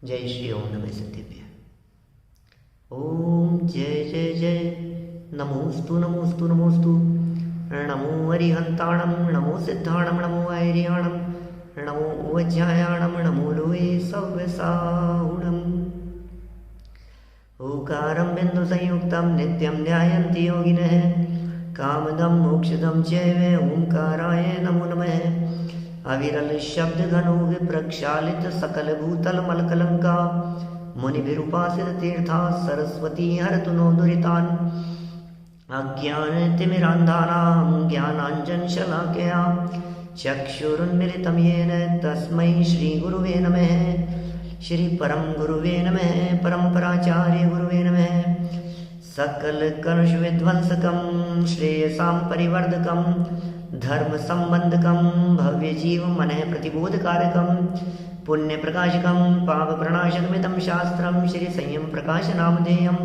जय श्री ओम नमः सत्यभ्य। ओम जय जय जय नमोस्तु नमोस्तु नमोस्तु। नमो अरिहंताणं नमो सिद्धाणं नमो ऐर्याणं नमो वज्रायाणं नमो लोये सव्यसाहुणम्। ओकारं बिंदु संयुक्तं नित्यं ध्यायन्ति योगिनः कामदं मोक्षदं चैव ओंकाराय नमो नमः। अविरल शब्द घनो विप्रक्षालित सकल भूतल मलकलंका मुनिभिरुपासित तीर्था सरस्वती हरतु नो दुरितान्। अज्ञान तिमिरान्धानां ज्ञानाञ्जन शलाकया चक्षुरुन्मिलितं येन तस्मै श्री गुरुवे नमः। श्री परम गुरुवे नमः। परम्पराचार्य गुरुवे नमः। सकल कलुष विध्वंसकं श्रेयसां परिवर्धकं धर्म संबंधकं भव्य जीव मन प्रतिबोधकारकं पुण्य प्रकाशकं पाप प्रणाशकमिदं शास्त्रं श्री संयम प्रकाश नामधेयम्।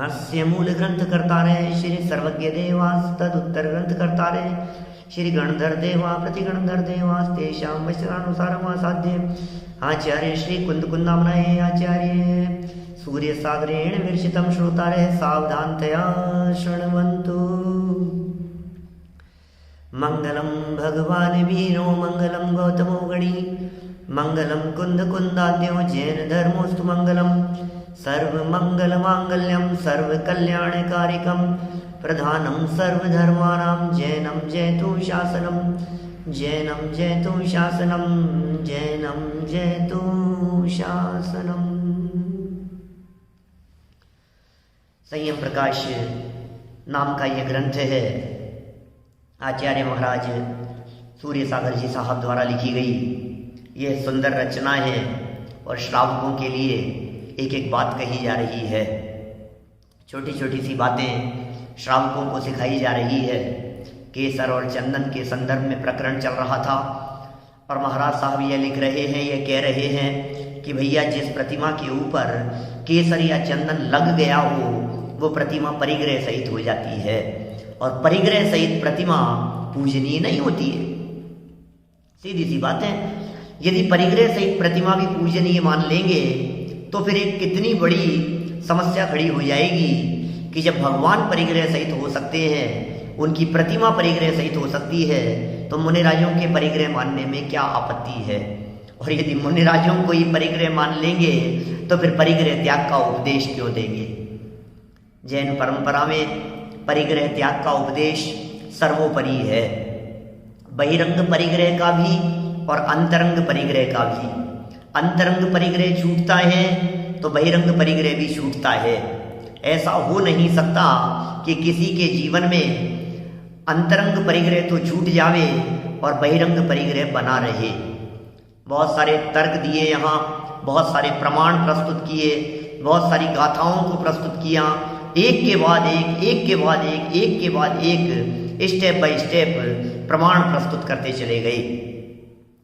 अस्य मूल ग्रंथ कर्तारे श्री सर्वज्ञ देवास तदुत्तर ग्रंथ कर्तारे श्री गणधर देवा प्रतिगणधर देवास्तेषां वचनानुसारमासाद्य आचार्य श्री कुंदकुंदामनाय आचार्य सूर्य सागरेण विरचितं श्रोतारे सावधानतया शृण्वन्तु। मंगलम भगवान वीरो मंगलम गौतमो गणी मंगलम कुंद कुंदाद्यो जैन धर्मोस्तु मंगलम सर्व मंगल मांगल्यम सर्व कल्याणकारिकम प्रधानम सर्वधर्माणां जैनम जयतु शासनम जैनम जयतु शासनम जैनम जयतु शासनम। संयम प्रकाश नाम का यह ग्रंथ है आचार्य महाराज सूर्य सागर जी साहब द्वारा लिखी गई। यह सुंदर रचना है और श्रावकों के लिए एक एक बात कही जा रही है। छोटी छोटी सी बातें श्रावकों को सिखाई जा रही है। केसर और चंदन के संदर्भ में प्रकरण चल रहा था और महाराज साहब यह लिख रहे हैं, यह कह रहे हैं कि भैया जिस प्रतिमा के ऊपर केसर या चंदन लग गया हो वो प्रतिमा परिग्रह सहित हो जाती है और परिग्रह सहित प्रतिमा पूजनीय नहीं होती है। सीधी सी बात है। यदि परिग्रह सहित प्रतिमा भी पूजनीय मान लेंगे तो फिर एक कितनी बड़ी समस्या खड़ी हो जाएगी कि जब भगवान परिग्रह सहित हो सकते हैं, उनकी प्रतिमा परिग्रह सहित हो सकती है, तो मुनिराजों के परिग्रह मानने में क्या आपत्ति है। और यदि मुनिराजों को ही परिग्रह मान लेंगे तो फिर परिग्रह त्याग का उपदेश क्यों देंगे। जैन परंपरा में परिग्रह त्याग का उपदेश सर्वोपरि है। बहिरंग परिग्रह का भी और अंतरंग परिग्रह का भी। अंतरंग परिग्रह छूटता है तो बहिरंग परिग्रह भी छूटता है। ऐसा हो नहीं सकता कि किसी के जीवन में अंतरंग परिग्रह तो छूट जावे और बहिरंग परिग्रह बना रहे। बहुत सारे तर्क दिए यहाँ, बहुत सारे प्रमाण प्रस्तुत किए, बहुत सारी गाथाओं को प्रस्तुत किया, एक के बाद एक के बाद एक के बाद एक स्टेप बाय स्टेप प्रमाण प्रस्तुत करते चले गए।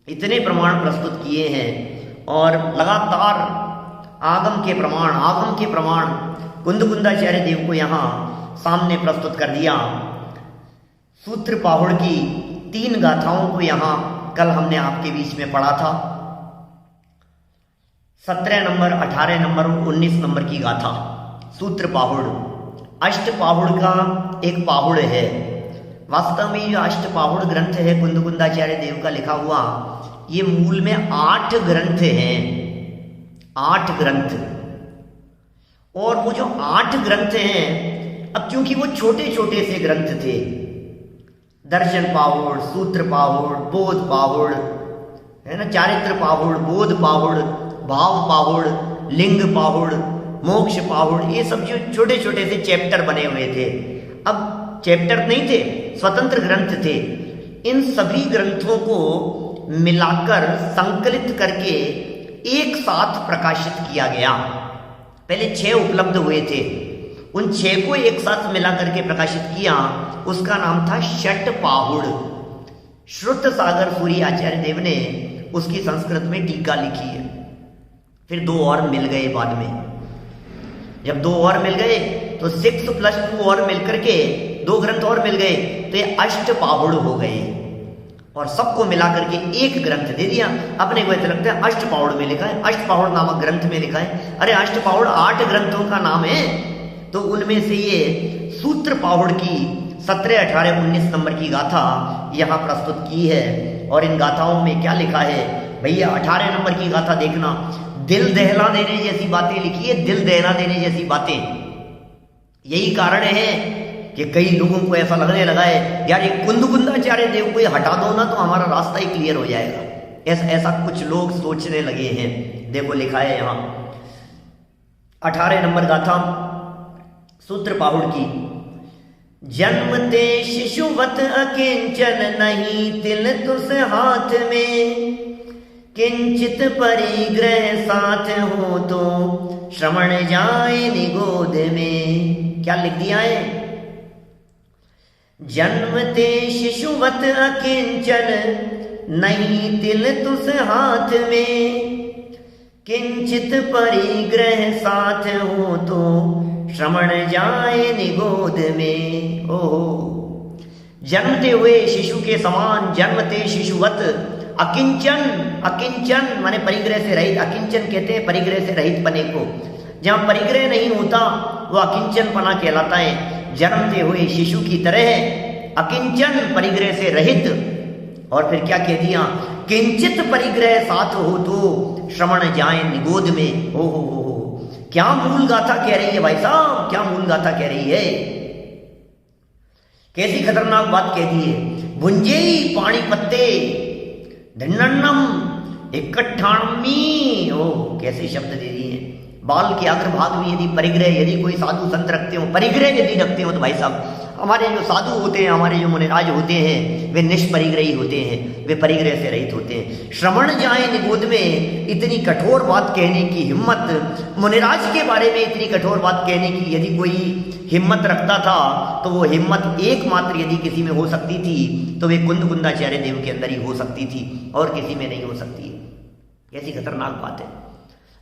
इतने प्रमाण प्रस्तुत किए हैं और लगातार आगम के प्रमाण कुंदकुंदाचार्य देव को यहाँ सामने प्रस्तुत कर दिया। सूत्र पाहुड़ की 3 गाथाओं को यहाँ कल हमने आपके बीच में पढ़ा था। 17 नंबर, 18 नंबर और 19 नंबर की गाथा सूत्र पाहुड़। अष्ट पाहुड़ का एक पाहुड़ है। वास्तव में ये अष्ट पाहुड़ ग्रंथ है कुंदकुंदाचार्य देव का लिखा हुआ। ये मूल में 8 ग्रंथ हैं, 8 ग्रंथ। और वो जो 8 ग्रंथ हैं, अब क्योंकि वो छोटे छोटे से ग्रंथ थे, दर्शन पाहुड़, सूत्र पाहुड़, बोध पाहुड़, है ना, चारित्र पाहुड़, बोध पाहुड़, भाव पाहुड़, लिंग पाहुड़, मोक्ष पाहुड़, ये सब जो छोटे छोटे से चैप्टर बने हुए थे। अब चैप्टर नहीं थे, स्वतंत्र ग्रंथ थे। इन सभी ग्रंथों को मिलाकर संकलित करके एक साथ प्रकाशित किया गया। पहले 6 उपलब्ध हुए थे, उन 6 को एक साथ मिला करके प्रकाशित किया। उसका नाम था षट पाहुड़। श्रुत सागर सूर्य आचार्य देव ने उसकी संस्कृत में टीका लिखी है। फिर 2 और मिल गए बाद में। जब 2 और मिल गए तो 6 + 2 और मिलकर के 2 ग्रंथ और मिल गए तो ये अष्ट पाहुड़ हो गए। और सबको मिलाकर के एक ग्रंथ दे दिया। अपने को ऐसा लगता है अष्टपावड़ में लिखा है, अष्टपावड़ नामक ग्रंथ में लिखा है। अरे अष्टपावड़ 8 ग्रंथों का नाम है, तो उनमें से ये सूत्र पावड़ की 17, 18, 19 नंबर की गाथा यहाँ प्रस्तुत की है। और इन गाथाओं में क्या लिखा है भैया, 18 नंबर की गाथा देखना, दिल दहला देने जैसी बातें लिखी है, दिल दहला देने जैसी बातें। यही कारण है कि कई लोगों को ऐसा लगने लगा है यार ये कुंदकुंदाचार्य देव को हटा दो ना तो हमारा रास्ता ही क्लियर हो जाएगा। ऐसा कुछ लोग सोचने लगे हैं। देखो लिखा है यहाँ 18 नंबर गाथा सूत्र पाहुड़ की। जन्मते शिशुवत अकिंचन नहीं तिल तुस हाथ में, किंचित परिग्रह साथ हो तो श्रवण जाए निगोद में। क्या लिख दिया है, जन्मते शिशुवत अकिंचन नहीं तिल तुस हाथ में, किंचित परिग्रह साथ हो तो श्रवण जाए निगोद में। ओहो, जन्मते हुए शिशु के समान, जन्मते शिशुवत अकिंचन, अकिंचन माने परिग्रह से रहित, अकिंचन कहते हैं परिग्रह से रहित पने को। जहां परिग्रह नहीं होता वो अकिंचन पना कहलाता है। जन्मते हुए शिशु की तरह अकिंचन परिग्रह से रहित। और फिर क्या कह दिया, किंचित परिग्रह साथ हो तो श्रवण जाए निगोद में। हो क्या मूल गाथा कह रही है भाई साहब, क्या मूल गाथा कह रही है, कैसी खतरनाक बात कह दी है। भुंजे पानी पत्ते ढन्नम इकट्ठामी, ओ कैसे शब्द दे दिए हैं। बाल के अग्रभाग में यदि परिग्रह, यदि कोई साधु संत रखते हो, परिग्रह यदि रखते हो तो भाई साहब हमारे जो साधु होते हैं, हमारे जो मुनिराज होते हैं वे निष्परिग्रही होते हैं, वे परिग्रह से रहित होते हैं। श्रवण जाए निगोद में, इतनी कठोर बात कहने की हिम्मत, मुनिराज के बारे में इतनी कठोर बात कहने की यदि कोई हिम्मत रखता था तो वो हिम्मत एकमात्र यदि किसी में हो सकती थी तो वे कुंदकुंदाचार्य देव के अंदर ही हो सकती थी और किसी में नहीं हो सकती। कैसी खतरनाक बात है।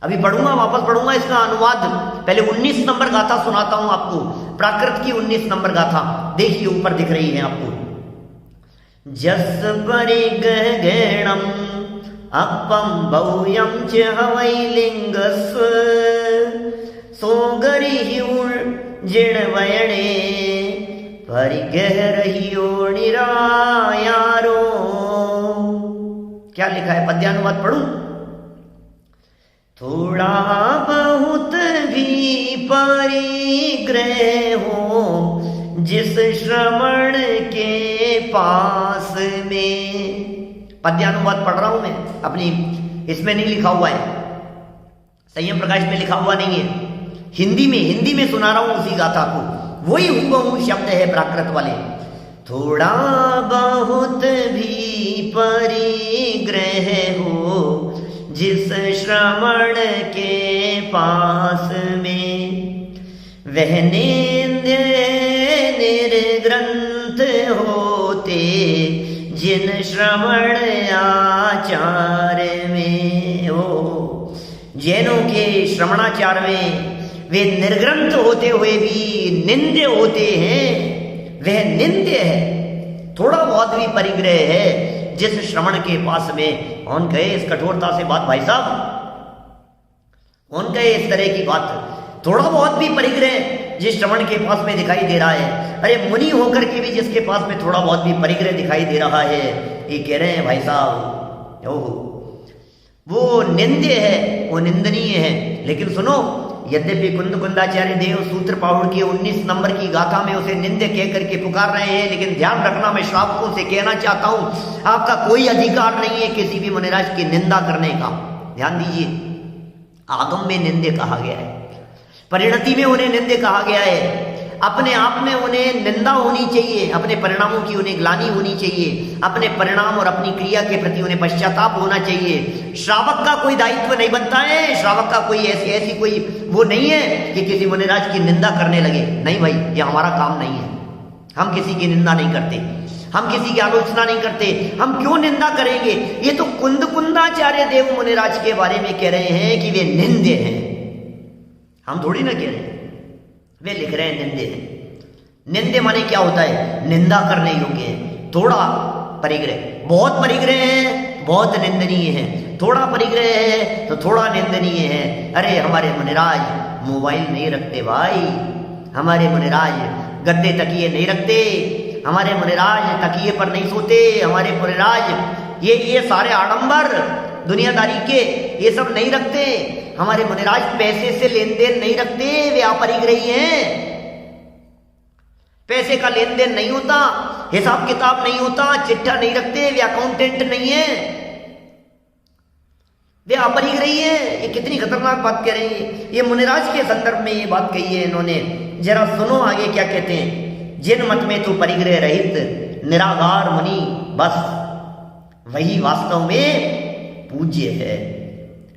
अभी पढ़ूंगा, वापस पढ़ूंगा इसका अनुवाद। पहले 19 नंबर गाथा सुनाता हूं आपको, प्राकृत की 19 नंबर गाथा। देखिए ऊपर दिख रही है आपको। जस परिगहणम अपम भव्यम च हवै लिंगस, सोगरि हिउर जिणवयणे परिगह रहियो निरायारो। क्या लिखा है, पद्यानुवाद पढ़ूं। थोड़ा बहुत भी परिग्रह हो जिस श्रवण के पास में। पद्यानुवाद पढ़ रहा हूं मैं अपनी, इसमें नहीं लिखा हुआ है, संयम प्रकाश में लिखा हुआ नहीं है, हिंदी में सुना रहा हूं उसी गाथा को। वही हुबहू शब्द है प्राकृत वाले। थोड़ा बहुत भी परिग्रह हो जिस श्रवण के पास में, वह निंद्य निर्ग्रंथ होते जिन श्रवण आचार में। ओ जैनों के श्रवणाचार में वे निर्ग्रंथ होते हुए भी निंद्य होते हैं, वह निंद्य है। थोड़ा बहुत भी परिग्रह है जिस श्रवण के पास में। कौन कहे इस कठोरता से बात भाई साहब, कौन कहे इस तरह की बात। थोड़ा बहुत भी परिग्रह जिस श्रवण के पास में दिखाई दे रहा है, अरे मुनि होकर के भी जिसके पास में थोड़ा बहुत भी परिग्रह दिखाई दे रहा है, ये कह रहे हैं भाई साहब ओहो वो निंद्य है, वो निंदनीय है। लेकिन सुनो, यद्यपि कुंदकुंदाचार्य देव सूत्र पाहुड़ की 19 नंबर की गाथा में उसे निंद्य कह करके पुकार रहे हैं, लेकिन ध्यान रखना, मैं श्रावकों से कहना चाहता हूं आपका कोई अधिकार नहीं है किसी भी मुनिराज की निंदा करने का। ध्यान दीजिए, आगम में निंद्य कहा गया है, परिणति में उन्हें निंद्य कहा गया है। अपने आप में उन्हें निंदा होनी चाहिए, अपने परिणामों की उन्हें ग्लानि होनी चाहिए, अपने परिणाम और अपनी क्रिया के प्रति उन्हें पश्चाताप होना चाहिए। श्रावक का कोई दायित्व नहीं बनता है, श्रावक का कोई ऐसी कोई वो नहीं है कि किसी मुनिराज की निंदा करने लगे। नहीं भाई, ये हमारा काम नहीं है। हम किसी की निंदा नहीं करते, हम किसी की आलोचना नहीं करते। हम क्यों निंदा करेंगे? ये तो कुंदकुंदाचार्य देव मुनिराज के बारे में कह रहे हैं कि वे निंद्य हैं, हम थोड़ी ना कह रहे हैं। वे लिख रहे हैं निंदे हैं। निंदे माने क्या होता है? निंदा करने योग्य है। थोड़ा परिग्रह, बहुत परिग्रह है, बहुत निंदनीय है, थोड़ा परिग्रह है तो थोड़ा निंदनीय है। अरे हमारे मुनिराज मोबाइल नहीं रखते भाई, हमारे मुनिराज गद्दे तकिए नहीं रखते, हमारे मुनिराज तकिए पर नहीं सोते, हमारे मुनिराज ये सारे आडंबर दुनियादारी के ये सब नहीं रखते, हमारे मुनिराज पैसे से लेन देन नहीं रखते, वे अपरिग्रही हैं। पैसे का लेन देन नहीं होता, हिसाब किताब नहीं होता, चिट्ठा नहीं रखते, वे अकाउंटेंट नहीं है, वे अपरिग्रही है। ये कितनी खतरनाक बात कह रहे हैं, ये मुनिराज के संदर्भ में ये बात कही है इन्होंने। जरा सुनो आगे क्या कहते हैं। जिन मत में तू परिग्रह रहित निराकार मुनि, बस वही वास्तव में पूज्य है।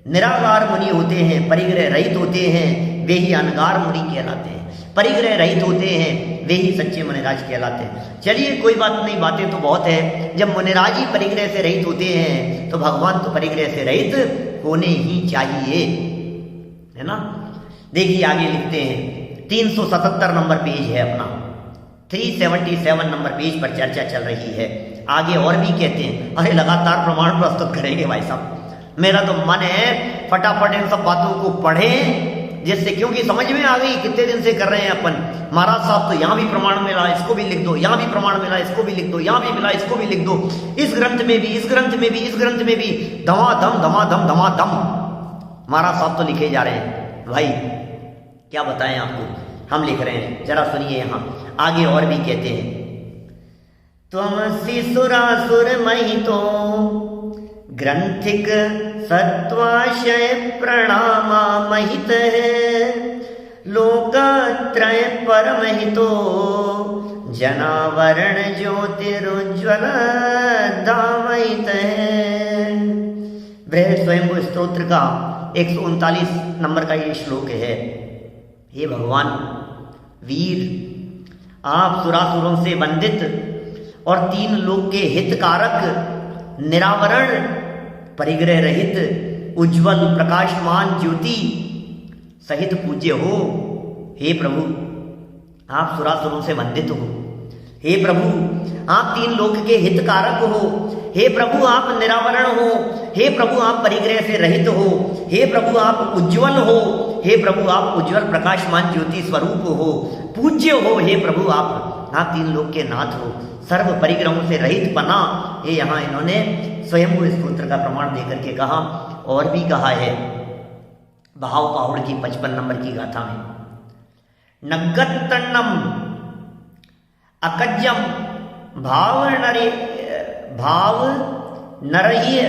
निराकार मुनि होते हैं, परिग्रह रहित होते हैं, वे ही अनगार मुनि कहलाते हैं। परिग्रह रहित होते हैं वे ही सच्चे मुनिराज कहलाते हैं। चलिए कोई बात नहीं, बातें तो बहुत है। जब मुनिराज ही परिग्रह से रहित होते हैं तो भगवान तो परिग्रह से रहित होने ही चाहिए, है ना। देखिए आगे लिखते हैं, 377 नंबर पेज है अपना, 377 नंबर पेज पर चर्चा चल रही है। आगे और भी कहते हैं, अरे लगातार प्रमाण प्रस्तुत करेंगे भाई साहब। मेरा तो मन है फटाफट इन सब बातों को पढ़ें, जिससे क्योंकि समझ में आ गई कितने दिन से कर रहे हैं अपन। महाराज साहब तो यहाँ भी प्रमाण मिला, इसको भी लिख दो, यहाँ भी प्रमाण मिला, इसको भी लिख दो, यहाँ भी मिला, इसको भी लिख दो, इस ग्रंथ में भी, इस ग्रंथ में भी, इस ग्रंथ में भी, धमाधम धमाधम धमाधम महाराज साहब तो लिखे जा रहे हैं। भाई क्या बताएं आपको, हम लिख रहे हैं, जरा सुनिए। यहाँ आगे और भी कहते हैं, त्वमसि सुरासुर महितो ग्रंथिक सत्वाशय प्रणामा महित है, लोकत्रय परमहितो जनावरण ज्योतिरुज्ज्वल धामयित है। बृहद स्वयंभू स्तोत्र का 139 नंबर का ये श्लोक है। हे भगवान वीर, आप सुरासुरों से वंदित और 3 लोक के हितकारक, निरावरण, परिग्रह रहित, उज्जवल प्रकाशमान ज्योति सहित पूज्य हो। हे प्रभु आप सुरासुरों से वंदित हो, हे प्रभु आप 3 लोक के हितकारक हो, हे प्रभु आप निरावरण हो, हे प्रभु आप परिग्रह से रहित हो, हे प्रभु आप उज्जवल हो, हे प्रभु आप उज्जवल प्रकाशमान ज्योति स्वरूप हो, पूज्य हो, हे प्रभु आप 3 लोक के नाथ हो, सर्व परिग्रहों से रहित पना। ये यहाँ इन्होंने स्वयंभू स्तोत्र का प्रमाण देकर के कहा। और भी कहा है भाव पाहुड़ की 55 नंबर की गाथा में, नगत्तन्नम अकज्जम भाव नरहिय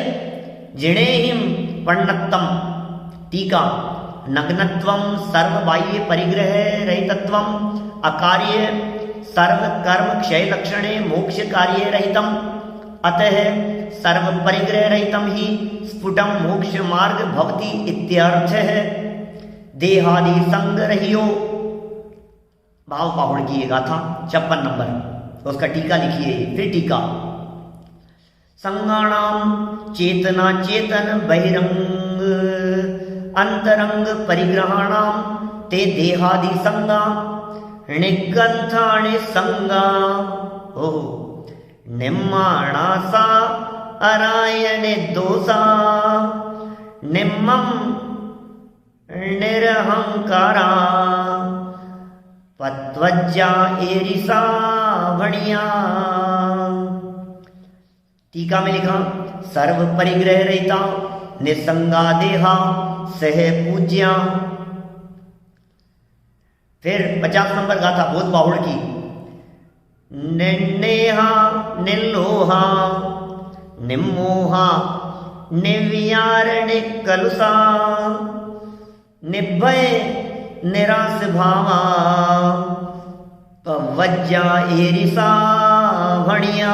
जिणेहिम पण्णत्तम। टीका, नग्नत्वम सर्वबाह्य परिग्रह रहितत्वम अकार्य सर्व कर्म क्षय लक्षणे मोक्ष कार्य रहितम, अतः सर्व परिग्रह रहितम ही स्फुटम मोक्ष मार्ग भवति इत्यर्थ है। देहादि संग रहियो। भाव पाहुड़ की ये गाथा 56 नंबर, उसका टीका लिखिए। फिर टीका, संगाणाम चेतना चेतन बहिरंग अंतरंग परिग्रहाणाम ते देहादि संगा निगंथाणि संगा निम्माणा सा अरायणे दोषा निम्मम निरहंकारा पत्वज्जा एरिसा भणिया। टीका में लिखा, सर्व परिग्रह रहिता निसंगा देहा सह पूज्या। फिर 50 नंबर गाथा बोध बाहुड़ की, निन्नेहा निल्लोहा निम्मोहा निव्यार निकलुसा निभय निराश भावा पवज्जा एरिसा भणिया।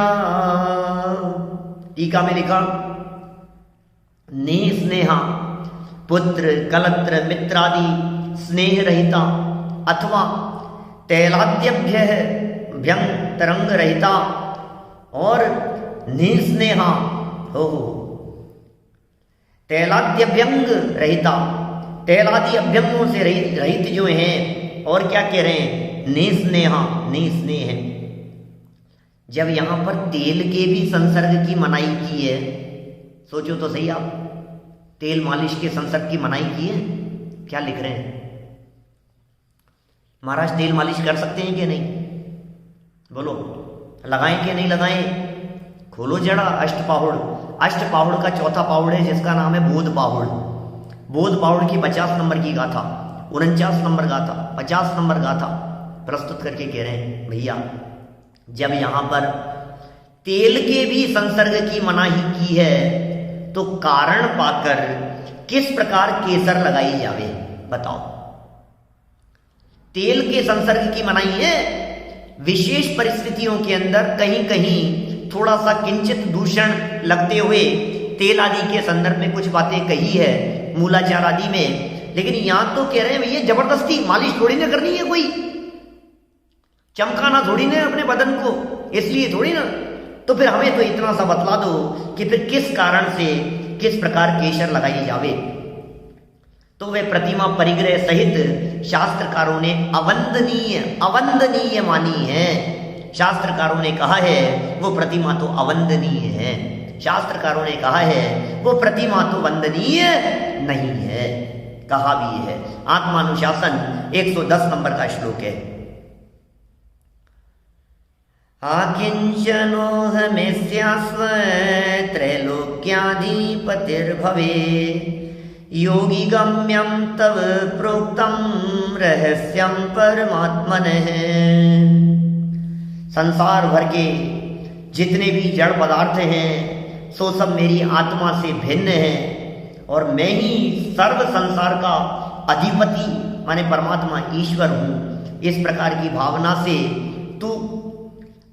टीका में लिखा, निस्नेहा पुत्र कलत्र मित्रादि स्नेह रहिता अथवा तैलाद्यभ्य व्यंग तरंग रहिता और निस्नेहा हो तैलाद्यभ्यंग रहिता, तैलादि अभ्यंगों से रहित जो हैं। और क्या कह रहे हैं, निस्नेहा निस्नेह जब यहां पर तेल के भी संसर्ग की मनाही की है, सोचो तो सही आप, तेल मालिश के संसर्ग की मनाही की है, क्या लिख रहे हैं महाराज? तेल मालिश कर सकते हैं कि नहीं? बोलो, लगाएं कि नहीं लगाएं? खोलो जड़ा अष्टपाहुड़। अष्टपाहुड़ का चौथा पाहुड़ है जिसका नाम है बोध पाहुड़। बोध पाहुड़ की 50 नंबर की गाथा, 49 नंबर गाथा, 50 नंबर गाथा प्रस्तुत करके कह रहे हैं भैया, जब यहां पर तेल के भी संसर्ग की मनाही की है तो कारण पाकर किस प्रकार केसर लगाई जावे? बताओ। तेल के संसर्ग की मनाही है, विशेष परिस्थितियों के अंदर कहीं कहीं थोड़ा सा किंचित दूषण लगते हुए तेल आदि के संदर्भ में कुछ बातें कही है मूलाचार आदि में, लेकिन यहां तो कह रहे हैं भैया जबरदस्ती मालिश थोड़ी ना करनी है, कोई चमकाना थोड़ी ना अपने बदन को, इसलिए थोड़ी ना। तो फिर हमें तो इतना सा बतला दो कि फिर किस कारण से किस प्रकार केसर लगाई जावे? तो वे प्रतिमा परिग्रह सहित शास्त्रकारों ने अवंदनीय मानी है। शास्त्रकारों ने कहा है वो प्रतिमा तो अवंदनीय है, शास्त्रकारों ने कहा है वो प्रतिमा तो वंदनीय नहीं है, कहा भी है। आत्मानुशासन 110 नंबर का श्लोक है। आकिंचनोहमेस्यास्व त्रैलोक्याधिपतिर्भवे योगी गम्यम तव प्रोक्तम रहस्यम परमात्मनः। संसार भर के जितने भी जड़ पदार्थ हैं सो सब मेरी आत्मा से भिन्न हैं और मैं ही सर्व संसार का अधिपति माने परमात्मा ईश्वर हूं। इस प्रकार की भावना से तू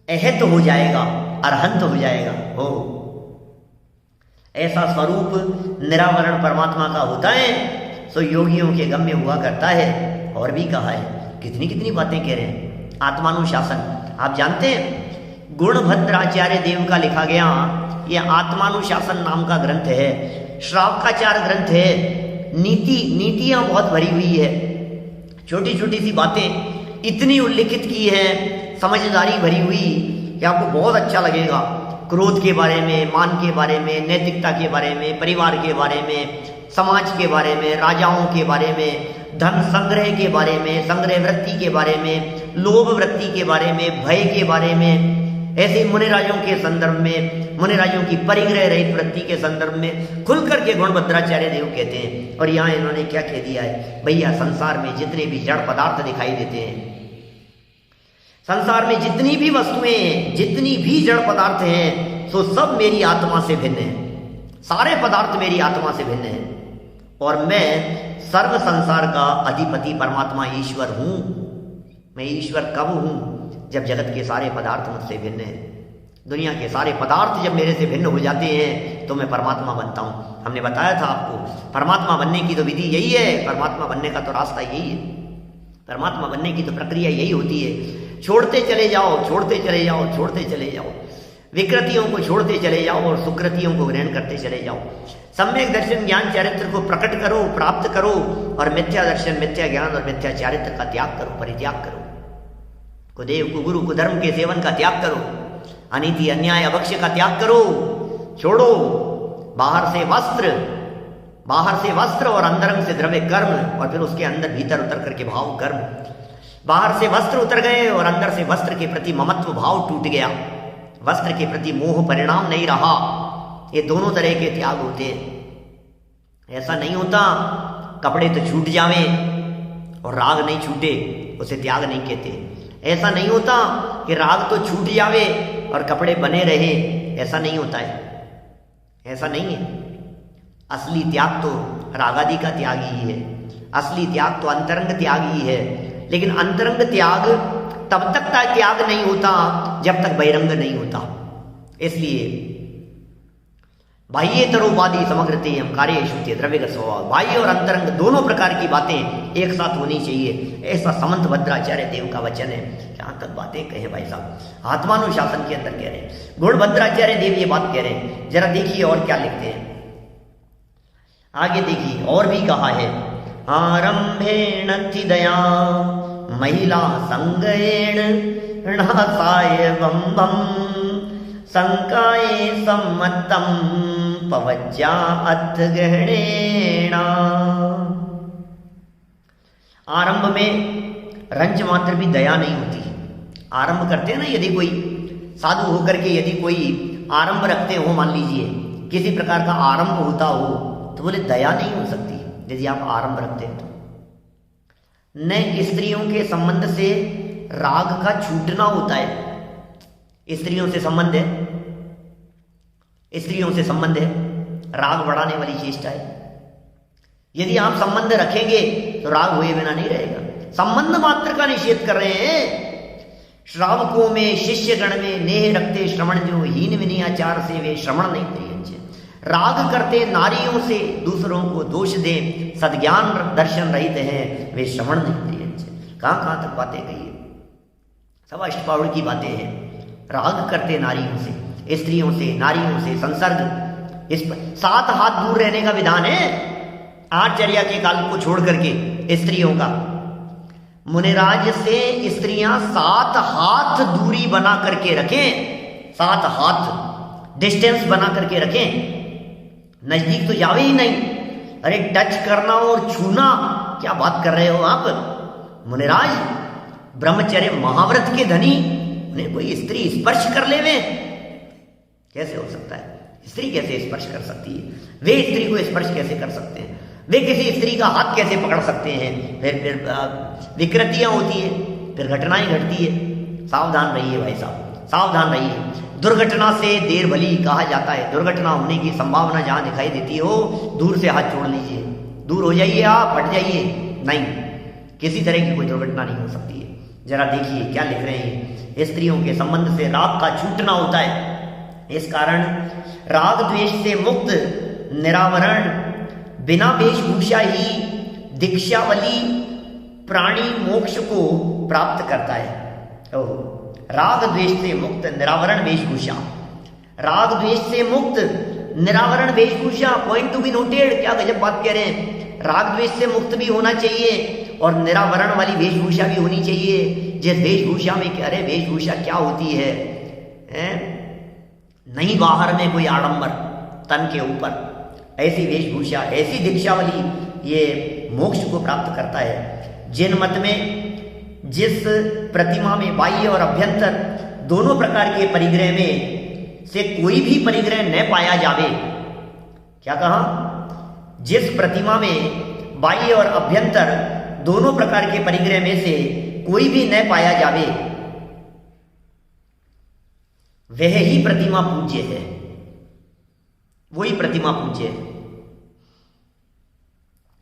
अहत हो जाएगा, अरहंत हो जाएगा। हो ऐसा स्वरूप निरावरण परमात्मा का होता है सो योगियों के गम्य हुआ करता है। और भी कहा है, कितनी कितनी बातें कह रहे हैं। आत्मानुशासन आप जानते हैं, गुणभद्राचार्य देव का लिखा गया यह आत्मानुशासन नाम का ग्रंथ है, श्रावकाचार ग्रंथ है। नीतियां बहुत भरी हुई है, छोटी छोटी सी बातें इतनी उल्लिखित की है, समझदारी भरी हुई कि आपको बहुत अच्छा लगेगा। क्रोध के बारे में, मान के बारे में, नैतिकता के बारे में, परिवार के बारे में, समाज के बारे में, राजाओं के बारे में, धन संग्रह के बारे में, संग्रह वृत्ति के बारे में, लोभ वृत्ति के बारे में, भय के बारे में, ऐसे मुनिराजों के संदर्भ में, मुनिराजों की परिग्रह रहित वृत्ति के संदर्भ में खुल करके गुणभद्राचार्य देव कहते हैं। और यहाँ इन्होंने क्या कह दिया है भैया, संसार में जितने भी जड़ पदार्थ दिखाई देते हैं, संसार में जितनी भी वस्तुएं हैं, जितनी भी जड़ पदार्थ हैं, सो सब मेरी आत्मा से भिन्न है। सारे पदार्थ मेरी आत्मा से भिन्न है और मैं सर्व संसार का अधिपति परमात्मा ईश्वर हूं। मैं ईश्वर कब हूं? जब जगत के सारे पदार्थ मुझसे भिन्न हैं। दुनिया के सारे पदार्थ जब मेरे से भिन्न हो जाते हैं तो मैं परमात्मा बनता हूं। हमने बताया था आपको, परमात्मा बनने की तो विधि यही है, परमात्मा बनने का तो रास्ता यही है, परमात्मा बनने की तो प्रक्रिया यही होती है। छोड़ते चले जाओ, छोड़ते चले जाओ, छोड़ते चले जाओ, विकृतियों को छोड़ते चले जाओ और सुकृतियों को ग्रहण करते चले जाओ। सम्यक दर्शन ज्ञान चारित्र को प्रकट करो, प्राप्त करो और मिथ्या दर्शन, मिथ्या ज्ञान और मिथ्या चारित्र का त्याग करो, परित्याग करो। कुदेव कुगुरु कुधर्म के सेवन का त्याग करो, अनीति अन्याय अभक्ष्य का त्याग करो, छोड़ो। बाहर से वस्त्र और अंदरंग से द्रव्य कर्म और फिर उसके अंदर भीतर उतर करके भाव कर्म। बाहर से वस्त्र उतर गए और अंदर से वस्त्र के प्रति ममत्व भाव टूट गया, वस्त्र के प्रति मोह परिणाम नहीं रहा। ये दोनों तरह के त्याग होते हैं। ऐसा नहीं होता कपड़े तो छूट जावे और राग नहीं छूटे, उसे त्याग नहीं कहते। ऐसा नहीं होता कि राग तो छूट जावे और कपड़े बने रहे, ऐसा नहीं होता है, ऐसा नहीं है। असली त्याग तो रागादि का त्याग ही है, असली त्याग तो अंतरंग त्याग ही है। लेकिन अंतरंग त्याग तब तक त्याग नहीं होता जब तक बहिरंग नहीं होता। इसलिए बाह्येतरोपाधि समग्रते हम कार्येषु द्रव्यगत स्वभाव, बाह्य और अंतरंग दोनों प्रकार की बातें एक साथ होनी चाहिए। ऐसा समंत भद्राचार्य देव का वचन है। जहां तक बातें कहे भाई साहब, आत्मानुशासन के अंदर कह रहे हैं, गुण भद्राचार्य देव ये बात कह रहे हैं। जरा देखिए और क्या लिखते हैं, आगे देखिए और भी कहा है। आरंभेण दया महिला संगेण नासाय बम बम संकाय सम्मतम पवज्जा अथ ग्रहणेना। आरंभ में रंच मात्र भी दया नहीं होती। आरंभ करते हैं ना, यदि कोई साधु होकर के यदि कोई आरंभ रखते हो, मान लीजिए किसी प्रकार का आरंभ होता हो, तो बोले दया नहीं हो सकती यदि आप आरंभ रखते हैं तो। न स्त्रियों के संबंध से राग का छूटना होता है। स्त्रियों से संबंध है, स्त्रियों से संबंध है, राग बढ़ाने वाली चेष्टा है। यदि आप संबंध रखेंगे तो राग हुए बिना नहीं रहेगा। संबंध मात्र का निषेध कर रहे हैं। श्रावकों में शिष्य गण में नेह रखते श्रवण जो हीन विनयाचार से वे श्रवण नहीं प्रियंच। राग करते नारियों से दूसरों को दोष दे सद्ज्ञान दर्शन रहित हैं वे श्रवण नहीं प्रियंच। कहाँ कहाँ तक बातें कही है, सब अष्टपावड़ की बातें हैं। राग करते नारियों से, स्त्रियों से, नारियों से संसर्ग, इस पर 7 हाथ दूर रहने का विधान है। आठचर्या के काल को छोड़ करके स्त्रियों का, मुनिराज से स्त्रियां 7 हाथ दूरी बना करके रखें, 7 हाथ डिस्टेंस बना करके रखें, नजदीक तो जावे ही नहीं। अरे टच करना और छूना, क्या बात कर रहे हो आप मुनिराज? ब्रह्मचर्य महाव्रत के धनी, उन्हें कोई स्त्री स्पर्श कर ले वे, कैसे हो सकता है? स्त्री कैसे स्पर्श कर सकती है? वे स्त्री को स्पर्श कैसे कर सकते हैं? वे किसी स्त्री का हाथ कैसे पकड़ सकते हैं? फिर विकृतियां होती है, फिर घटनाएं घटती है। सावधान रहिए भाई साहब, सावधान रहिए। दुर्घटना से देर भली कहा जाता है। दुर्घटना होने की संभावना जहां दिखाई देती हो, दूर से हाथ छोड़ लीजिए, दूर हो जाइए, आप हट जाइए। नहीं, किसी तरह की कोई दुर्घटना नहीं हो सकती है। जरा देखिए क्या लिख रहे हैं। स्त्रियों के संबंध से राग का छूटना होता है। इस कारण राग द्वेष से मुक्त निरावरण बिना वेशभूषा ही दीक्षावली प्राणी मोक्ष को प्राप्त करता है। राग द्वेष से मुक्त निरावरण वेशभूषा, राग द्वेष से मुक्त निरावरण वेशभूषा, पॉइंट टू बी नोटेड। क्या गजब बात कह रहे हैं। राग द्वेष से मुक्त भी होना चाहिए और निरावरण वाली वेशभूषा भी होनी चाहिए। जिस वेशभूषा में क्या, अरे वेशभूषा क्या होती है? नहीं बाहर में कोई आडंबर तन के ऊपर, ऐसी वेशभूषा, ऐसी दीक्षावली ये मोक्ष को प्राप्त करता है। जिन मत में जिस प्रतिमा में बाह्य और अभ्यंतर दोनों प्रकार के परिग्रह में से कोई भी परिग्रह न पाया जावे, क्या कहा? जिस प्रतिमा में बाह्य और अभ्यंतर दोनों प्रकार के परिग्रह में से कोई भी न पाया जावे, वह ही प्रतिमा पूज्य है, वही प्रतिमा पूज्य है।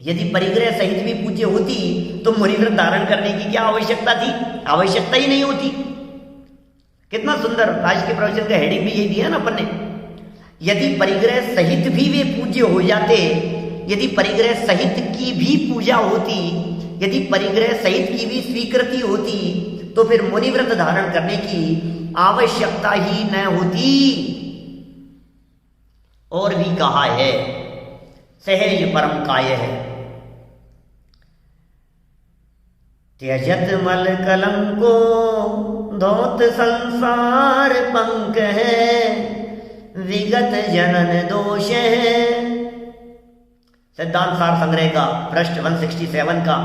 यदि परिग्रह सहित भी पूज्य होती तो मुनिव्रत धारण करने की क्या आवश्यकता थी? आवश्यकता ही नहीं होती। कितना सुंदर आज के प्रवचन का हेडिंग भी यही दिया ना अपन ने। यदि परिग्रह सहित भी वे पूज्य हो जाते, यदि परिग्रह सहित की भी पूजा होती, यदि परिग्रह सहित की भी स्वीकृति होती, तो फिर मुनिव्रत धारण करने की आवश्यकता ही न होती। और भी कहा है, सहज परम काय है, त्यजत मल कलंको धोत संसार पंक है, विगत जनन दोष है। सिद्धांत सार संग्रह का पृष्ठ 167 का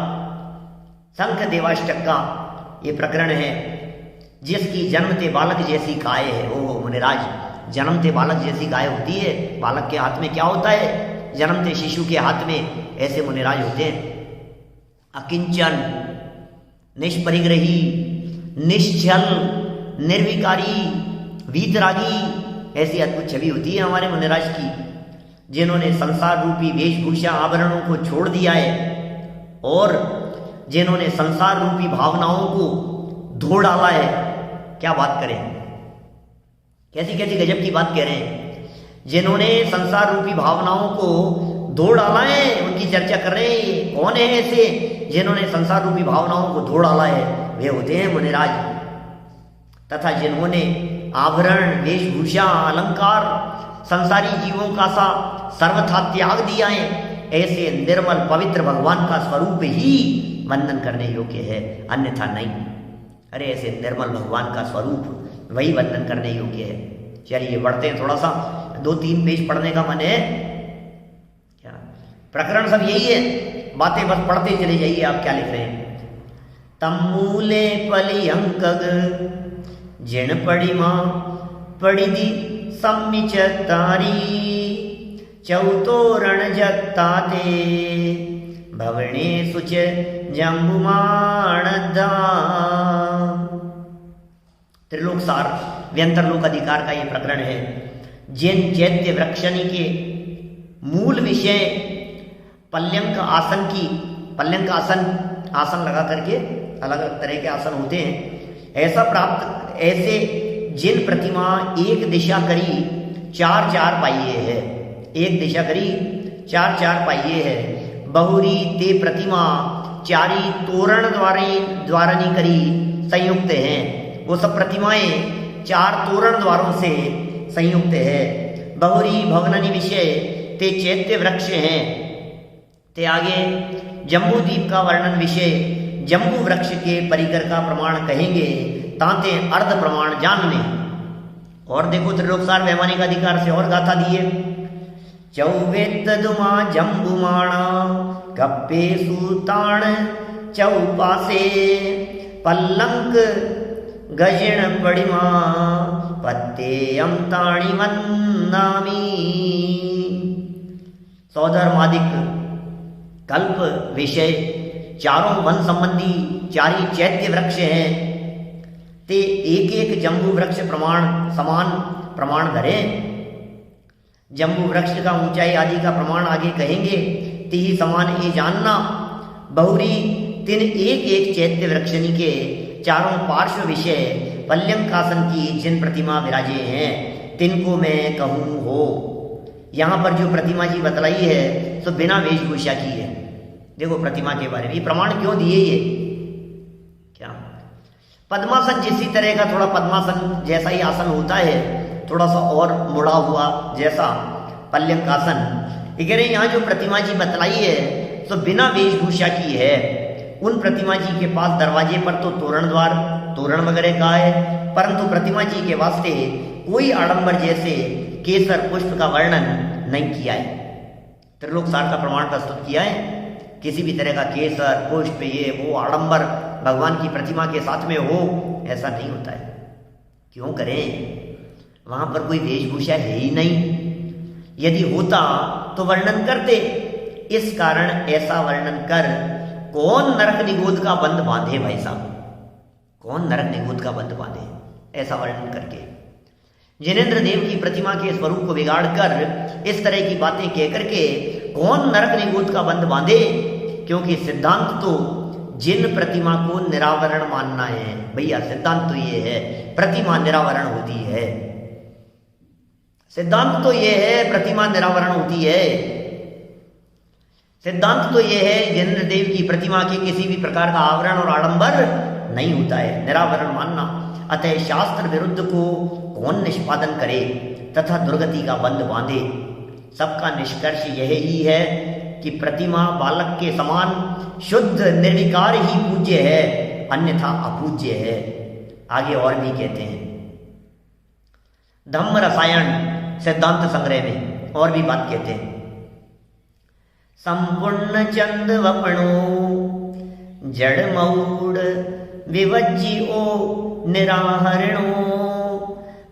संख देवाष्टक का ये प्रकरण है। जिसकी जन्मते बालक जैसी गाय है, ओ मुनिराज, जन्मते बालक जैसी गाय होती है। बालक के हाथ में क्या होता है? जन्मते शिशु के हाथ में ऐसे मुनिराज होते हैं। अकिंचन, निष्परिग्रही, निश्चल, निर्विकारी, वीतरागी, ऐसी अद्भुत छवि होती है हमारे मुनिराज की, जिन्होंने संसार रूपी वेशभूषा आभरणों को छोड़ दिया है और जिन्होंने संसार रूपी भावनाओं को धो डाला है। क्या बात करें, कैसी कैसी गजब की बात कह रहे हैं। जिन्होंने संसार रूपी भावनाओं को धो डाला है, उनकी चर्चा कर रहे हैं। कौन है ऐसे जिन्होंने संसार रूपी भावनाओं को धो डाला है? वे होते हैं मुनिराज। तथा जिन्होंने आभरण, वेशभूषा, अलंकार, संसारी जीवों का सा सर्वथा त्याग दिया है, ऐसे निर्मल पवित्र भगवान का स्वरूप ही वंदन करने योग्य है, अन्यथा नहीं। अरे ऐसे निर्मल भगवान का स्वरूप वही वर्णन करने योग्य है। चलिए बढ़ते हैं, थोड़ा सा 2-3 पेज पढ़ने का मन है क्या? प्रकरण सब यही है, बातें बस पढ़ते चले जाइए। आप क्या लिख रहे हैं? तमूले पलियंकग जिण पड़िमा पड़िदी सम्मिच तारी चौतोरण जत्ताते भवने सुच जम्बुमाणदा। त्रिलोक सार व्यंतरलोक अधिकार का ये प्रकरण है। जिन चैत्य वृक्षनी के मूल विषय पल्यंक आसन की, पल्यंक आसन लगा करके अलग अलग तरह के आसन होते हैं, ऐसे जिन प्रतिमा एक दिशा करी 4-4 पाइये है, एक दिशा करी 4-4 पाइये है। बहुरी ते प्रतिमा चारी तोरण द्वारनी करी संयुक्त हैं। वो सब प्रतिमाएं 4 तोरण द्वारों से संयुक्त है। बहुरी भवननी विषय ते चैत्य वृक्ष हैं। ते आगे जम्बू द्वीप का वर्णन विषय जम्बू वृक्ष के परिकर का प्रमाण कहेंगे, तांते अर्ध प्रमाण जान लें। और देखो त्रिलोकसार वैमानिक अधिकार से और गाथा दिए। चौवेत दुमा जम्बुमाणा गप्पे सूताण चौपासे पल्लंक गजिण पड़िमा पत्ते अमताणी वन्नामी। सौधर्मादिक कल्प विषय चारों वन संबंधी 4 चैत्य वृक्ष हैं। ते एक एक जम्बू वृक्ष प्रमाण समान प्रमाण धरे। जम्बू वृक्ष का ऊंचाई आदि का प्रमाण आगे कहेंगे। ती समान ये जानना बहुरी तिन एक एक चैत्य वृक्षनी के चारों पार्श्व विषय पल्यंकासन की जिन प्रतिमा विराजे हैं तिनको मैं कहूँ हो। यहाँ पर जो प्रतिमा जी बतलाई है तो बिना वेशभूषा की है। देखो प्रतिमा के बारे में ये प्रमाण क्यों दिए ये क्या? पद्मासन जिसी तरह का थोड़ा पद्मासन जैसा ही आसन होता है, थोड़ा सा और मुड़ा हुआ जैसा पल्यंकासन। कह रहे यहाँ जो प्रतिमा जी बतलाई है तो बिना वेशभूषा की है। उन प्रतिमा जी के पास दरवाजे पर तो तोरण वगैरह का है, परंतु प्रतिमा जी के वास्ते कोई आडंबर जैसे केसर पुष्प का वर्णन नहीं किया है। त्रिलोक सार का प्रमाण प्रस्तुत किया है। किसी भी तरह का केसर पुष्प ये वो आडंबर भगवान की प्रतिमा के साथ में हो, ऐसा नहीं होता है। क्यों करें? वहां पर कोई वेशभूषा है ही नहीं। यदि होता तो वर्णन करते। इस कारण ऐसा वर्णन कर कौन नरक निगोद का बंध बांधे? भाई साहब, कौन नरक निगोद का बंध बांधे ऐसा वर्णन करके? जिनेंद्र देव की प्रतिमा के स्वरूप को बिगाड़ कर इस तरह की बातें कह करके कौन नरक निगोद का बंध बांधे? क्योंकि सिद्धांत तो जिन प्रतिमा को निरावरण मानना है। भैया सिद्धांत तो ये है प्रतिमा निरावरण होती है। सिद्धांत तो ये है प्रतिमा निरावरण होती है। सिद्धांत तो ये है जिनेंद्र देव की प्रतिमा के किसी भी प्रकार का आवरण और आडंबर नहीं होता है, निरावरण मानना। अतः शास्त्र विरुद्ध को कौन निष्पादन करे तथा दुर्गति का बंध बांधे? सबका निष्कर्ष यह ही है कि प्रतिमा बालक के समान शुद्ध निर्विकार ही पूज्य है, अन्यथा अपूज्य है। आगे और भी कहते हैं। धम्म रसायन सिद्धांत संग्रह में और भी बात कहते हैं। संपूर्ण चंद वपणो जड़ मऊड़ विवज्जी ओ निराहरणो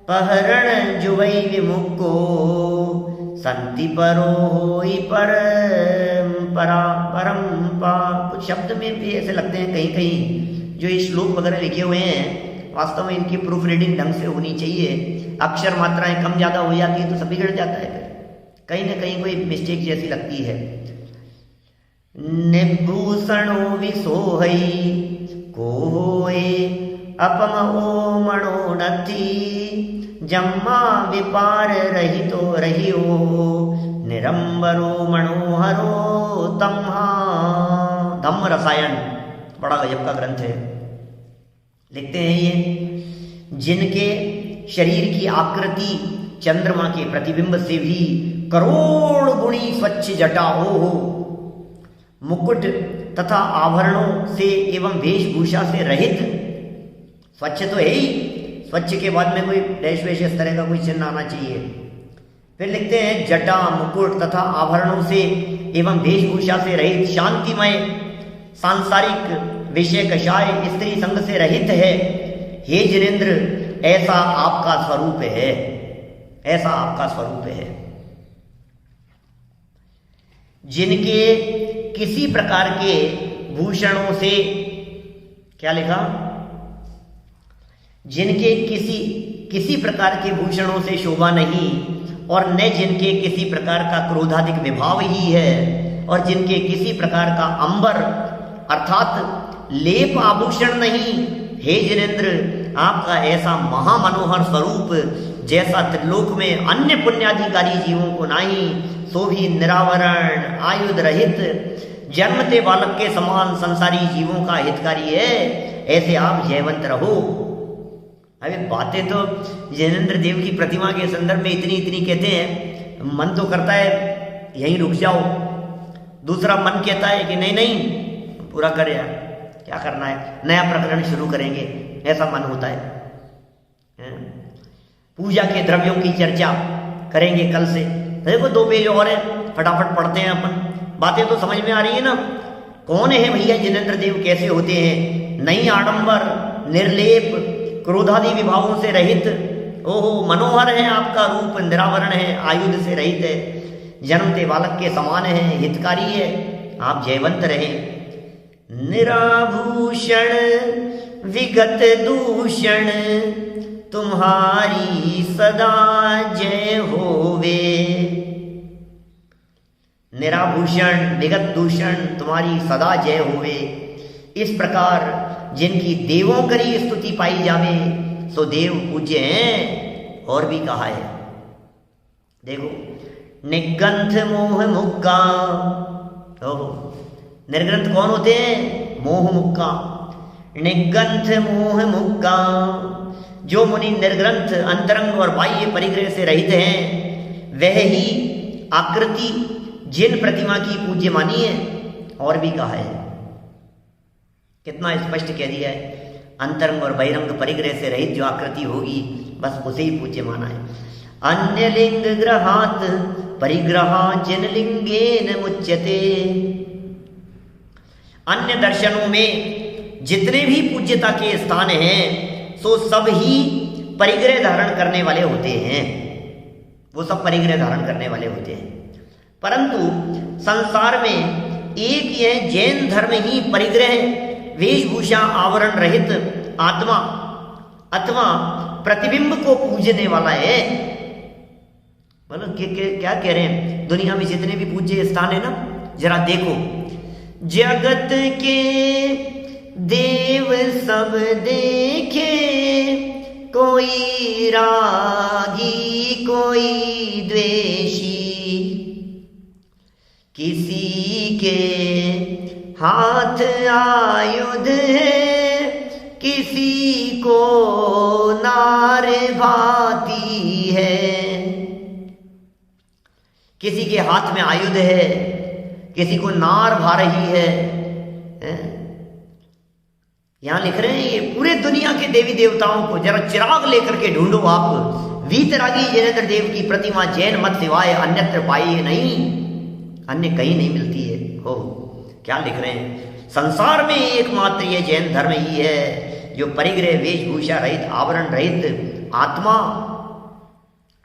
पहरण जुवई विमुक्को संति परो होई परंपा। कुछ शब्द में भी ऐसे लगते हैं कहीं कहीं जो ये श्लोक वगैरह लिखे हुए हैं, वास्तव में इनकी प्रूफ रीडिंग ढंग से होनी चाहिए। अक्षर मात्राएं कम ज्यादा हो जाती है तो सब बिगड़ जाता है। कहीं ना कहीं कोई मिस्टेक जैसी लगती है। निभूषणो विसोहई को होए अपम ओ मणो नथी जम्मा विपार रहितो रहियो निरंबरो मनोहरो तम्हा। धम्म रसायन बड़ा गजब का ग्रंथ है। लिखते हैं ये जिनके शरीर की आकृति चंद्रमा के प्रतिबिंब से भी करोड़ गुणी स्वच्छ जटा हो, मुकुट तथा आभरणों से एवं वेशभूषा से रहित स्वच्छ तो है ही, स्वच्छ के बाद में कोई डैश वैश इस तरह का कोई चिन्ह आना चाहिए। फिर लिखते हैं जटा मुकुट तथा आभरणों से एवं वेशभूषा से रहित, शांतिमय, सांसारिक विषय कषाय, स्त्री संग से रहित है। हे जिनेंद्र, ऐसा आपका स्वरूप है, ऐसा आपका स्वरूप है। जिनके किसी प्रकार के भूषणों से, क्या लिखा, जिनके किसी प्रकार के भूषणों से शोभा नहीं, और न जिनके किसी प्रकार का क्रोधाधिक विभाव ही है, और जिनके किसी प्रकार का अंबर अर्थात लेप आभूषण नहीं। हे जिनेंद्र, आपका ऐसा महामनोहर स्वरूप जैसा त्रिलोक में अन्य पुण्याधिकारी जीवों को नहीं, सो भी निरावरण, आयुध रहित, जन्मते बालक के समान संसारी जीवों का हितकारी है। ऐसे आप जयवंत रहो। अरे बातें तो जिनेंद्र देव की प्रतिमा के संदर्भ में इतनी इतनी कहते हैं, मन तो करता है यहीं रुक जाओ, दूसरा मन कहता है कि नहीं नहीं पूरा कर यार, क्या करना है, नया प्रकरण शुरू करेंगे, ऐसा मन होता है। पूजा के द्रव्यों की चर्चा करेंगे कल से, देखो 2 पेज और है, फटाफट पढ़ते हैं अपन। बातें तो समझ में आ रही है ना। कौन है भैया जिनेंद्र देव, कैसे होते हैं? नहीं आडंबर, निर्लेप, क्रोधादि विभावों से रहित, ओहो मनोहर है आपका रूप, निरावरण है, आयुध से रहित है, जन्मते बालक के समान है, हितकारी है, आप जयवंत रहे। निराभूषण विगत दूषण, तुम्हारी सदा जय होवे। निराभूषण विगत दूषण, तुम्हारी सदा जय होवे। इस प्रकार जिनकी देवों करी स्तुति पाई जावे, सो देव पूज्य हैं। और भी कहा है, देखो, निगंथ मोह मुक्का। निर्ग्रंथ कौन होते हैं? मोह मुक्का। निगंथ मोह मुक्का, जो मुनि निर्ग्रंथ, अंतरंग और बाह्य परिग्रह से रहित हैं, वह ही आकृति जिन प्रतिमा की पूज्य मानी है। और भी कहा है, कितना स्पष्ट कह दिया है, अंतरंग और बहिरंग परिग्रह से रहित जो आकृति होगी, बस उसे ही पूज्य माना है। अन्य लिंग ग्रहात परिग्रहा जिन लिंगेन मुच्यते। अन्य दर्शनों में जितने भी पूज्यता के स्थान हैं, सो सब ही परिग्रह धारण करने वाले होते हैं, वो सब परिग्रह धारण करने वाले होते हैं। परंतु संसार में एक यह जैन धर्म ही परिग्रह, वेशभूषा आवरण रहित आत्मा अथवा प्रतिबिंब को पूजने वाला है। मतलब क्या कह रहे हैं, दुनिया में जितने भी पूज्य स्थान है ना, जरा देखो, जगत के देव सब देखे, कोई रागी कोई द्वेषी, किसी के हाथ आयुध है, किसी को नार भाती है। किसी के हाथ में आयुध है, किसी को नार भा रही है। यहां लिख रहे हैं, ये पूरे दुनिया के देवी देवताओं को जरा चिराग लेकर के ढूंढो आप। वीतरागी जिनेंद्र देव की प्रतिमा जैन मत सिवाय अन्यत्र पाई नहीं, अन्य कहीं नहीं मिलती है। हो क्या लिख रहे हैं, संसार में एकमात्र ये जैन धर्म ही है जो परिग्रह, वेशभूषा रहित, आवरण रहित आत्मा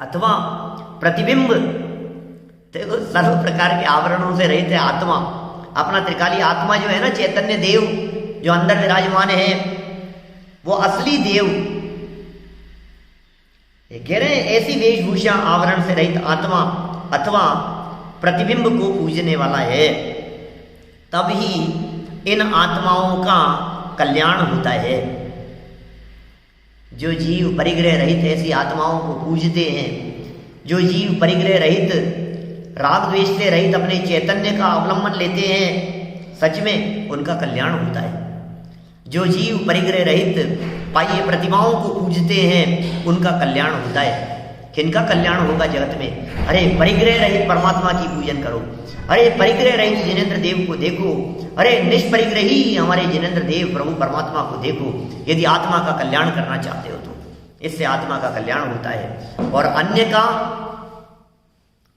अथवा प्रतिबिंब, देखो सर्व प्रकार के आवरणों से रहित है आत्मा। अपना त्रिकाली आत्मा जो है ना, चैतन्य देव जो अंदर विराजमान है, वो असली देव। ये कह रहे हैं, ऐसी वेशभूषा आवरण से रहित आत्मा अथवा प्रतिबिंब को पूजने वाला है, तब ही इन आत्माओं का कल्याण होता है। जो जीव परिग्रह रहित ऐसी आत्माओं को पूजते हैं, जो जीव परिग्रह रहित, राग द्वेष से रहित अपने चैतन्य का अवलंबन लेते हैं, सच में उनका कल्याण होता है। जो जीव परिग्रह रहित बाह्य प्रतिमाओं को पूजते हैं, उनका कल्याण होता है। किनका कल्याण होगा जगत में? अरे परिग्रह रहित परमात्मा की पूजन करो, अरे परिग्रह रहित जिनेंद्र देव को देखो, अरे निष्परिग्रही हमारे जिनेंद्र देव प्रभु परमात्मा को देखो। यदि आत्मा का कल्याण करना चाहते हो तो इससे आत्मा का कल्याण होता है और अन्य का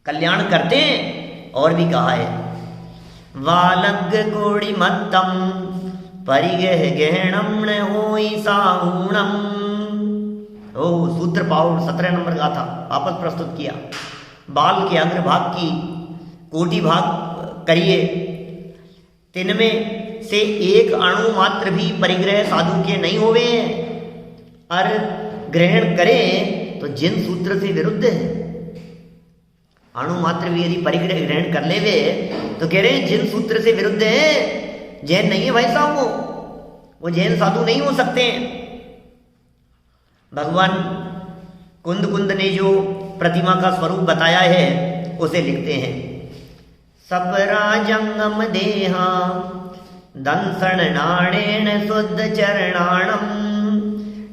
कल्याण करते हैं। और भी कहा है, वालग कोड़ी मत्तम परिगह गहणम न होई साहुणम। ओ सूत्र पाउड 17 नंबर का था, वापस प्रस्तुत किया। बाल के अग्रभाग की कोटि भाग करिए, तिनमें से एक अणु मात्र भी परिग्रह साधु के नहीं होवे, और ग्रहण करें तो जिन सूत्र से विरुद्ध है। अणु मात्र भी यदि परिग्रह ग्रहण कर लेवे तो कह रहे हैं जिन सूत्र से विरुद्ध है, जैन नहीं है भाई साहब, वो जैन साधु नहीं हो सकते। भगवान कुंद कुंद ने जो प्रतिमा का स्वरूप बताया है उसे लिखते हैं, सपराजंगम देहा दंसण नाणेन शुद्ध चरणाणम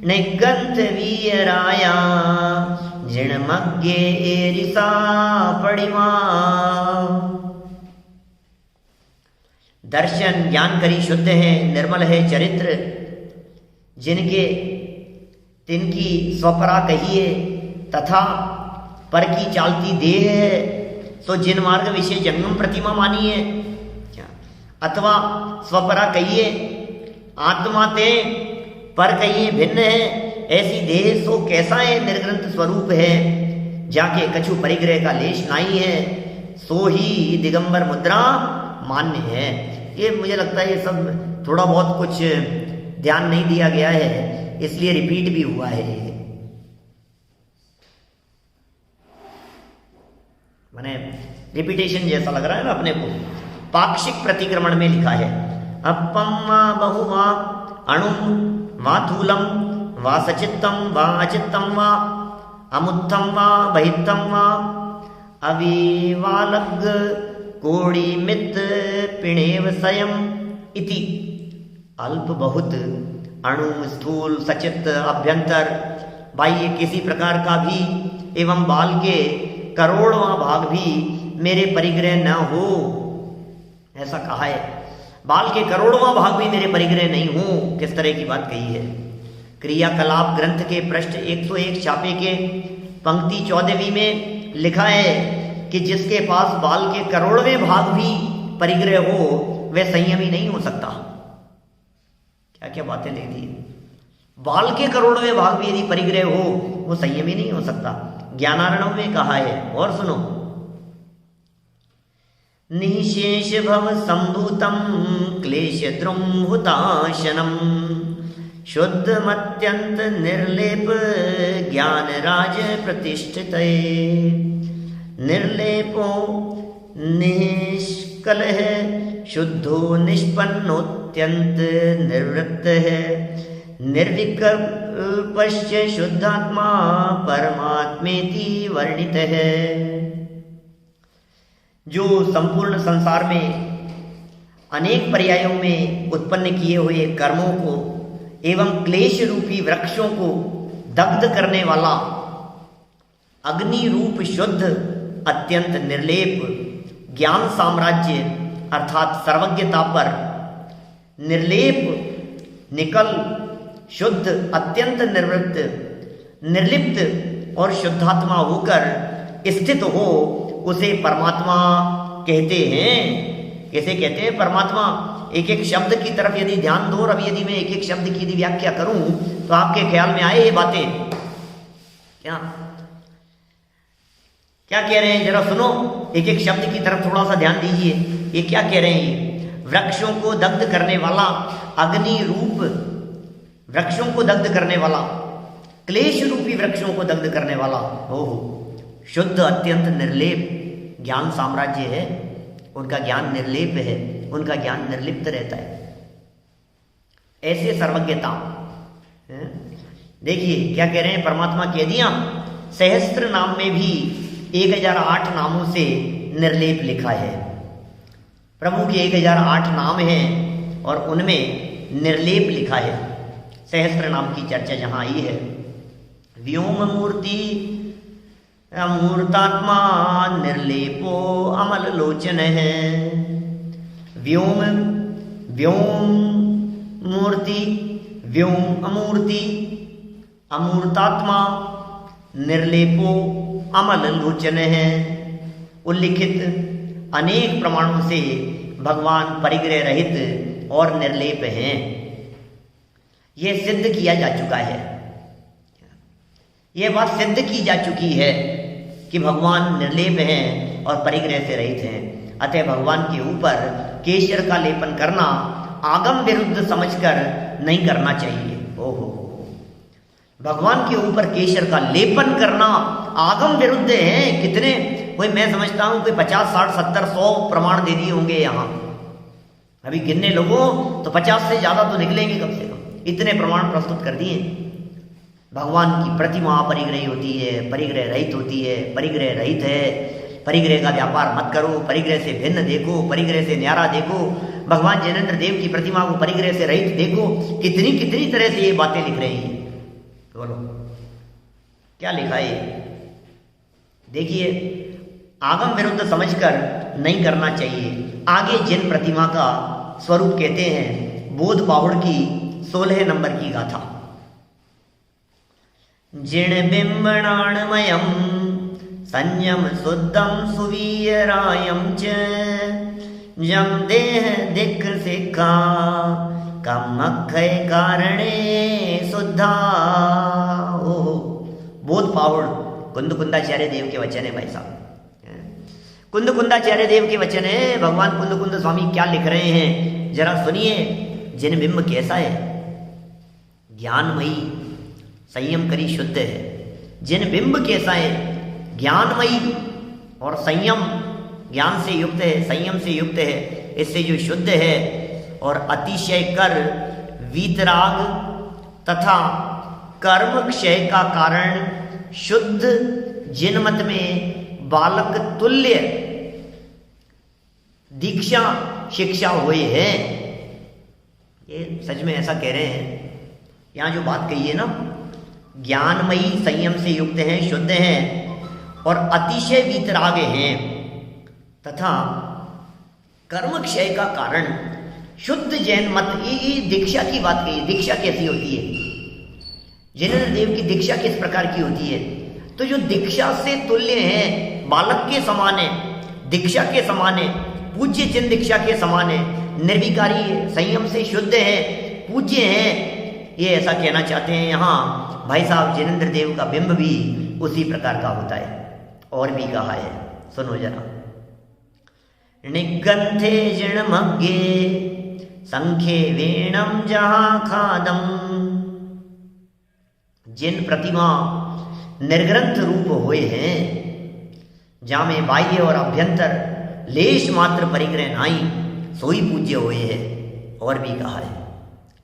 निगंथ वीराया जिणमग्गे एरिसा पड़िमा। दर्शन ज्ञान करी शुद्ध है, निर्मल है चरित्र, जिनके तिनकी स्वपरा कहिए तथा पर की चालती देह है, तो जिन मार्ग विषय जंगम प्रतिमा मानिए, अथवा स्वपरा कहिए आत्मा ते पर कहिए भिन्न है, ऐसी देह सो कैसा है निर्ग्रंथ स्वरूप है, जाके कछु परिग्रह का लेश नहीं है, सो ही दिगंबर मुद्रा मान्य है। ये मुझे लगता है ये सब थोड़ा बहुत कुछ ध्यान नहीं दिया गया है, इसलिए रिपीट भी हुआ है। माने रिपीटेशन जैसा लग रहा है ना अपने को। पाक्षिक प्रतिक्रमण में लिखा है, अपम वा बहुवा अणुम वा थूलम वा सचित्तम वा अचित्तम वा अमुत्थम वा बहित्थम वा अविवालग कोड़ी मित पिणेव स्वयं इति। अल्प बहुत अणु स्थूल सचित अभ्यंतर बाह्य किसी प्रकार का भी एवं बाल के करोड़वां भाग भी मेरे परिग्रह न हो, ऐसा कहा है। बाल के करोड़वां भाग भी मेरे परिग्रह नहीं हो, किस तरह की बात कही है। क्रियाकलाप ग्रंथ के पृष्ठ 101 छापे के पंक्ति 14वीं में लिखा है कि जिसके पास बाल के करोड़वें भाग भी परिग्रह हो वह संयमी नहीं हो सकता। क्या क्या बातें लिख दी। बाल के करोड़वें भाग भी यदि परिग्रह हो वो संयमी नहीं हो सकता। ज्ञानारणव में कहा है, और सुनो, निशेष भव संभूतम क्लेश द्रुम्भुताशनम शुद्धमत्यंत निर्लेप ज्ञान राज प्रतिष्ठित निर्लेपो निष्कलह शुद्धो निष्पन्नोत्यंत निवृत्त है निर्विकल्पश्च शुद्धात्मा परमात्मेति वर्णित है। जो संपूर्ण संसार में अनेक पर्यायों में उत्पन्न किए हुए कर्मों को एवं क्लेश रूपी वृक्षों को दग्ध करने वाला अग्नि रूप शुद्ध अत्यंत निर्लेप ज्ञान साम्राज्य अर्थात सर्वज्ञता पर निर्लेप निकल शुद्ध अत्यंत निवृत्त निर्लिप्त और शुद्धात्मा होकर स्थित हो उसे परमात्मा कहते हैं। कैसे कहते हैं परमात्मा? एक एक शब्द की तरफ यदि ध्यान दो, और अभी यदि मैं एक एक शब्द की यदि व्याख्या करूं तो आपके ख्याल में आए ये बातें। क्या क्या कह रहे हैं जरा सुनो, एक एक शब्द की तरफ थोड़ा सा ध्यान दीजिए। ये क्या कह रहे हैं? वृक्षों को दग्ध करने वाला अग्नि रूप, वृक्षों को दग्ध करने वाला, क्लेश रूपी वृक्षों को दग्ध करने वाला ओहो शुद्ध अत्यंत निर्लेप ज्ञान साम्राज्य है। उनका ज्ञान निर्लेप है, उनका ज्ञान निर्लिप्त रहता है। ऐसे सर्वज्ञता देखिए क्या कह रहे हैं परमात्मा कह दिया। सहस्त्र नाम में भी 1008 नामों से निर्लेप लिखा है। प्रभु के 1008 नाम हैं और उनमें निर्लेप लिखा है। सहस्त्र नाम की चर्चा जहां आई है, व्योम मूर्ति अमूर्तात्मा निर्लेपो अमल लोचन है। व्योम व्योम मूर्ति, व्योम अमूर्ति, अमूर्तात्मा निर्लेपो अमल लोचन है। उल्लिखित अनेक प्रमाणों से भगवान परिग्रह रहित और निर्लेप हैं। यह सिद्ध किया जा चुका है, यह बात सिद्ध की जा चुकी है कि भगवान निर्लेप हैं और परिग्रह से रहित हैं। अतः भगवान के ऊपर केशर का लेपन करना आगम विरुद्ध समझकर नहीं करना चाहिए। ओहो, भगवान के ऊपर केशर का लेपन करना आगम विरुद्ध है। कितने, कोई मैं समझता हूं कोई 50, 60, 70, 100 प्रमाण दे दिए होंगे यहाँ। अभी गिनने लोगों तो 50 से ज्यादा तो निकलेंगे कम से कम, इतने प्रमाण प्रस्तुत कर दिए। भगवान की प्रतिमा परिग्रही होती है, परिग्रह रहित होती है, परिग्रह रहित है, परिग्रह का व्यापार मत करो, परिग्रह से भिन्न देखो, परिग्रह से न्यारा देखो, भगवान जैनेन्द्र देव की प्रतिमा को परिग्रह से रहित देखो। कितनी कितनी तरह से ये बातें लिख रहे हैं। बोलो क्या लिखा है? देखिए, आगम विरुद्ध समझकर नहीं करना चाहिए। आगे जिन प्रतिमा का स्वरूप कहते हैं, बोध बाहुड़ की 16 नंबर की गाथा। जिण बिंबणाणमयम संयम शुद्धम सुवीरायम च जम देह दिख सिखा कम अक्षय कारणे शुद्धा। ओहो, बोध बाहुड़ कुंदकुंदाचार्य देव के वचन है भाई साहब। कुंदकुंदाचार्य देव के वचन है। भगवान कुंदकुंद स्वामी क्या लिख रहे हैं जरा सुनिए। जिन बिंब कैसा है? ज्ञानमयी, संयम करी शुद्ध है। जिन बिंब कैसा है? ज्ञानमयी और संयम, ज्ञान से युक्त है, संयम से युक्त है, इससे जो शुद्ध है और अतिशय कर वीतराग तथा कर्म क्षय का कारण शुद्ध जिनमत में बालक तुल्य दीक्षा शिक्षा हुए हैं। ये सच में ऐसा कह रहे हैं। यहां जो बात कही है ना, ज्ञानमयी संयम से युक्त हैं, शुद्ध हैं और अतिशय वीतराग हैं तथा कर्म क्षय का कारण शुद्ध जैन मत। ये दीक्षा की बात कही। दीक्षा कैसी होती है? जैनेन्द्र देव की दीक्षा किस प्रकार की होती है? तो जो दीक्षा से तुल्य है, बालक के समान है, दीक्षा के समान है, पूज्य चिन्ह दीक्षा के समान है, निर्विकारी है, संयम से शुद्ध है, पूज्य है। ये ऐसा कहना चाहते हैं यहाँ भाई साहब। जैनेन्द्र देव का बिंब भी उसी प्रकार का होता है। और भी कहा है, सुनो जरा। निगंथे जिणमग्गे संख्ये वेणम जहां खादम। जिन प्रतिमा निर्ग्रंथ रूप हुए हैं, जामे बाह्य और अभ्यंतर लेश मात्र परिग्रह नाई, सोई पूज्य हुए हैं। और भी कहा है,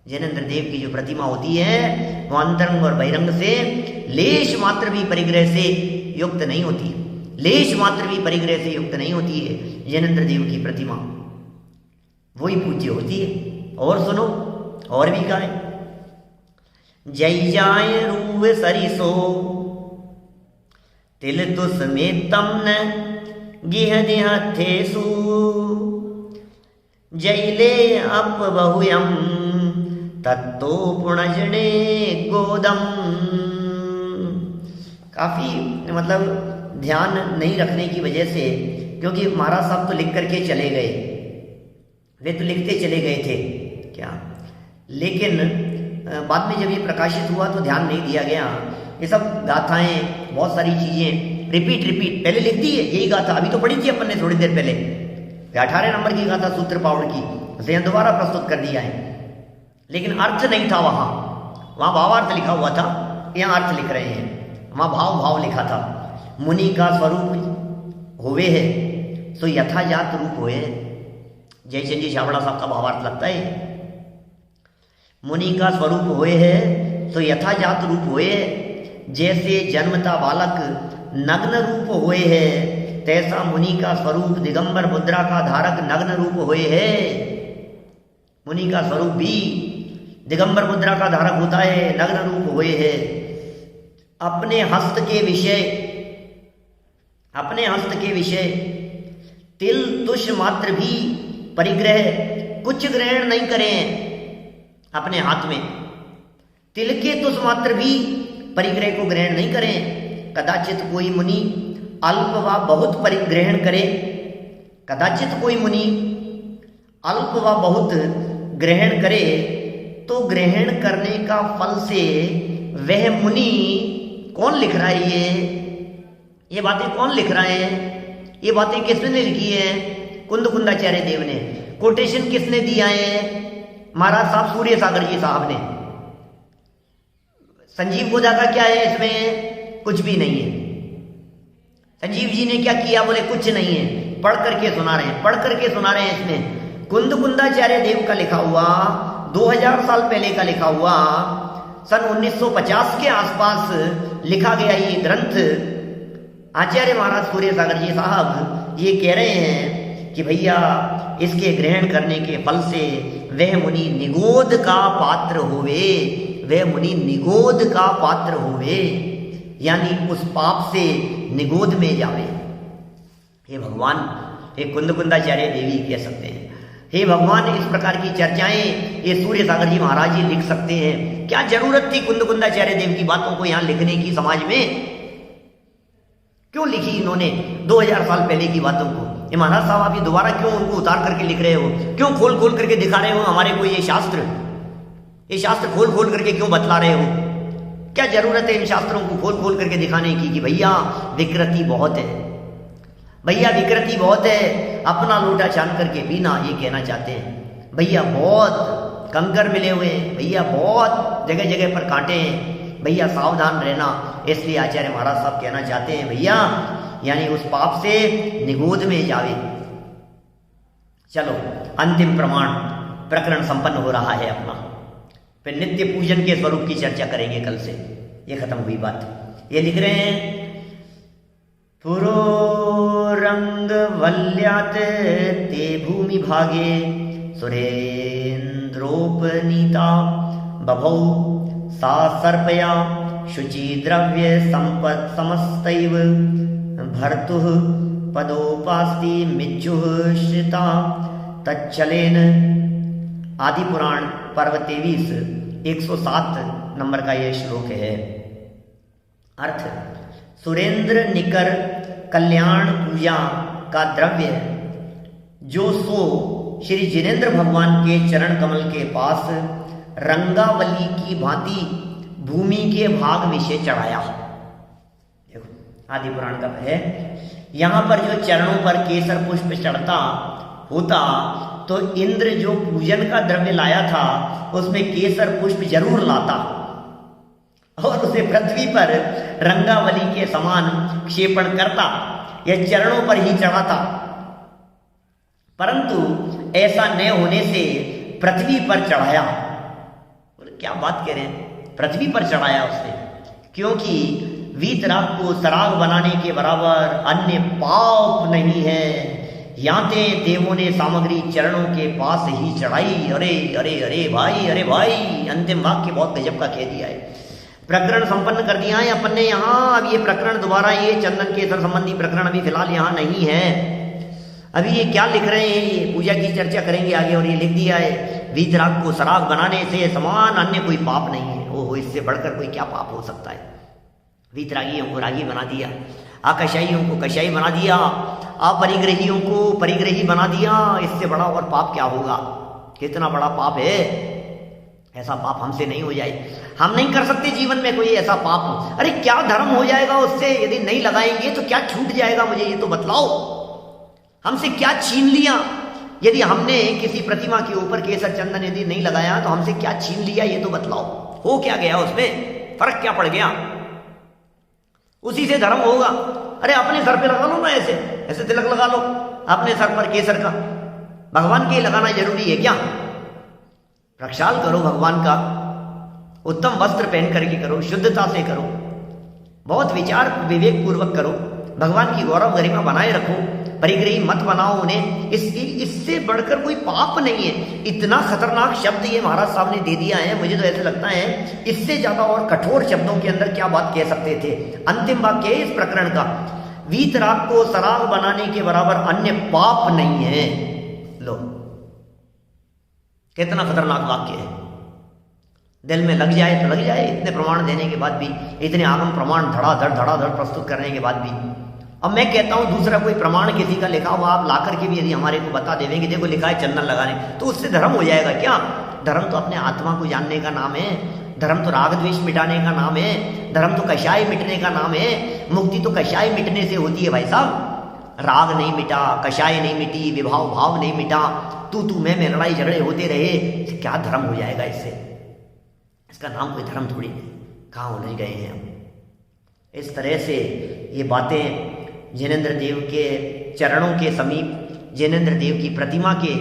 जैनेन्द्र देव की जो प्रतिमा होती है वो अंतरंग और बहिरंग से लेश मात्र भी परिग्रह से युक्त नहीं होती, लेश मात्र भी परिग्रह से युक्त नहीं होती है। जैनेन्द्र देव की प्रतिमा वही पूज्य होती है। और सुनो, और भी कहा है। जय जाय रूप सरिसो तिल तुस में तम न गिह देहथेसु जैले अप बहुयम तत्तो पुणजने गोदम। काफी मतलब ध्यान नहीं रखने की वजह से, क्योंकि महाराज साहब तो लिख करके चले गए, वे तो लिखते चले गए थे क्या, लेकिन बाद में जब ये प्रकाशित हुआ तो ध्यान नहीं दिया गया। ये सब गाथाएं, बहुत सारी चीजें रिपीट पहले लिख दी है। यही गाथा अभी तो पढ़ी थी अपन ने थोड़ी देर पहले, 18 नंबर की गाथा सूत्र पावड़ की, उसे दोबारा प्रस्तुत कर दिया है, लेकिन अर्थ नहीं था वहां भावार्थ लिखा हुआ था, यहाँ अर्थ लिख रहे हैं। वहां भाव लिखा था। मुनि का स्वरूप होवे है सो यथाजात रूप होए। जयचंद जी छाबड़ा साहब का भावार्थ लगता है। मुनि का स्वरूप हुए है तो यथाजात रूप हुए, जैसे जन्मता बालक नग्न रूप हुए है, तैसा मुनि का स्वरूप दिगंबर मुद्रा का धारक नग्न रूप हुए है। मुनि का स्वरूप भी दिगंबर मुद्रा का धारक होता है, नग्न रूप हुए है। अपने हस्त के विषय अपने हस्त के विषय तिल तुष मात्र भी परिग्रह कुछ ग्रहण नहीं करें। अपने हाथ में तिल के तुष मात्र भी परिग्रह को ग्रहण नहीं करें। कदाचित कोई मुनि अल्प व बहुत परिग्रहण करे। कदाचित कोई मुनि अल्प व बहुत ग्रहण करे तो ग्रहण करने का फल से वह मुनि कौन लिख रहा है? ये बातें कौन लिख रहा है? ये बातें किसने लिखी है? कुंदकुंदाचार्य देव ने। कोटेशन किसने दिया है? महाराज साहब सूर्य सागर जी साहब ने। संजीव गोदा का क्या है इसमें? कुछ भी नहीं है। संजीव जी ने क्या किया? बोले कुछ नहीं है, पढ़ करके सुना रहे हैं, पढ़ करके सुना रहे हैं। इसमें कुंदकुंदाचार्य देव का लिखा हुआ 2000 साल पहले का लिखा हुआ सन 1950 के आसपास लिखा गया ये ग्रंथ। आचार्य महाराज सूर्य सागर जी साहब ये कह रहे हैं कि भैया इसके ग्रहण करने के फल से वह मुनि निगोद का पात्र होवे, वह मुनि निगोद का पात्र होवे, यानी उस पाप से निगोद में जावे। हे भगवान, हे कुंदकुंदाचार्य देवी कह सकते हैं, हे भगवान, इस प्रकार की चर्चाएं ये सूर्य सागर जी महाराज जी लिख सकते हैं। क्या जरूरत थी कुंदकुंदाचार्य देव की बातों को यहां लिखने की? समाज में क्यों लिखी इन्होंने 2000 साल पहले की बातों को? ये महाराज साहब आप ये दोबारा क्यों उनको उतार करके लिख रहे हो? क्यों खोल खोल करके दिखा रहे हो हमारे को ये शास्त्र खोल खोल करके क्यों बतला रहे हो? क्या जरूरत है इन शास्त्रों को खोल खोल करके दिखाने की कि भैया विकृति बहुत है, भैया विकृति बहुत है, अपना लोटा छान करके पीना, ये कहना चाहते हैं। भैया बहुत कंकर मिले हुए हैं, भैया बहुत जगह जगह पर कांटे हैं, भैया सावधान रहना। इसलिए आचार्य महाराज साहब कहना चाहते हैं भैया, यानी उस पाप से निगोद में जावे। चलो अंतिम प्रमाण प्रकरण संपन्न हो रहा है अपना। फिर नित्य पूजन के स्वरूप की चर्चा करेंगे कल से। ये खत्म हुई बात। ये लिख रहे हैं पुरोरंग वल्यात ते भूमि भागे सुरेन्द्रोपनीता बभौ सा सर्पया शुचि द्रव्य संपत् समस्तैव भर्तुः पदोपास्ति मिज्जुः श्रिता तच्चलेन। आदि पुराण पर्व 23 107 नंबर का यह श्लोक है। अर्थ, सुरेंद्र निकर कल्याण पूजा का द्रव्य जो सो श्री जिनेन्द्र भगवान के चरण कमल के पास रंगावली की भांति भूमि के भाग में से चढ़ाया। देखो आदि पुराण का है, यहां पर जो चरणों पर केसर पुष्प चढ़ता होता तो इंद्र जो पूजन का द्रव्य लाया था उसमें केसर पुष्प जरूर लाता और उसे पृथ्वी पर रंगावली के समान क्षेपण करता, यह चरणों पर ही चढ़ाता। परंतु ऐसा न होने से पृथ्वी पर चढ़ाया। क्या बात कह रहे हैं? पृथ्वी पर चढ़ाया उसने, क्योंकि वीतराग को सराग बनाने के बराबर अन्य पाप नहीं है। याते देवों ने सामग्री चरणों के पास ही चढ़ाई। अरे अरे अरे भाई, अरे भाई, अंतिम वाक्य बहुत गजब का कह दिया है। प्रकरण संपन्न कर दिया है अपन ने यहाँ। अब ये प्रकरण दोबारा, ये चंदन केसर संबंधी प्रकरण अभी फिलहाल यहाँ नहीं है। अभी ये क्या लिख रहे हैं? ये पूजा की चर्चा करेंगे आगे। और ये लिख दिया है वीतराग को सराग बनाने से समान अन्य कोई पाप नहीं है। ओहो, इससे बढ़कर कोई क्या पाप हो सकता है? वीतरागियों को रागी बना दिया, आकशाइयों को कशाई बना दिया, अपरिग्रहियों को परिग्रही बना दिया। इससे बड़ा और पाप क्या होगा? कितना बड़ा पाप है। ऐसा पाप हमसे नहीं हो जाए, हम नहीं कर सकते जीवन में कोई ऐसा पाप। अरे क्या धर्म हो जाएगा उससे? यदि नहीं लगाएंगे तो क्या छूट जाएगा? मुझे ये तो बतलाओ, हमसे क्या छीन लिया? यदि हमने किसी प्रतिमा के ऊपर केसर चंदन यदि नहीं लगाया तो हमसे क्या छीन लिया? ये तो बतलाओ। हो क्या गया उसमें? फर्क क्या पड़ गया? उसी से धर्म होगा। अरे अपने सर पे लगा लो ना, ऐसे ऐसे तिलक लगा लो अपने सर पर केसर का। भगवान के लगाना जरूरी है क्या? प्रक्षाल करो भगवान का, उत्तम वस्त्र पहन करके करो, शुद्धता से करो, बहुत विचार विवेक पूर्वक करो, भगवान की गौरव गरिमा बनाए रखो, परिग्रही मत बनाओ उन्हें। इससे बढ़कर कोई पाप नहीं है। इतना खतरनाक शब्द ये महाराज साहब ने दे दिया है, मुझे तो ऐसे लगता है इससे ज्यादा और कठोर शब्दों के अंदर क्या बात कह सकते थे। अंतिम वाक्य है इस प्रकरण का, वीतराग को शराब बनाने के बराबर अन्य पाप नहीं है। लो, कितना खतरनाक वाक्य है। दिल में लग जाए तो लग जाए, इतने प्रमाण देने के बाद भी, इतने आगम प्रमाण धड़ाधड़ प्रस्तुत करने के बाद भी। अब मैं कहता हूं दूसरा कोई प्रमाण किसी का लिखा हुआ आप ला करके भी यदि हमारे को बता देवें कि देखो लिखा है चंदन लगाने, तो उससे धर्म हो जाएगा क्या? धर्म तो अपने आत्मा को जानने का नाम है, धर्म तो राग द्वेष मिटाने का नाम है, धर्म तो कषाय मिटने का नाम है। मुक्ति तो कषाय मिटने से होती है भाई साहब। राग नहीं मिटा, कषाय नहीं मिटी, विभाव भाव नहीं मिटा, तू मैं लड़ाई झगड़े होते रहे, क्या धर्म हो जाएगा इससे? इसका नाम कोई धर्म थोड़ी नहीं। कहाँ होने गए हैं हम? इस तरह से ये बातें जिनेंद्र देव के चरणों के समीप, जिनेंद्र देव की प्रतिमा के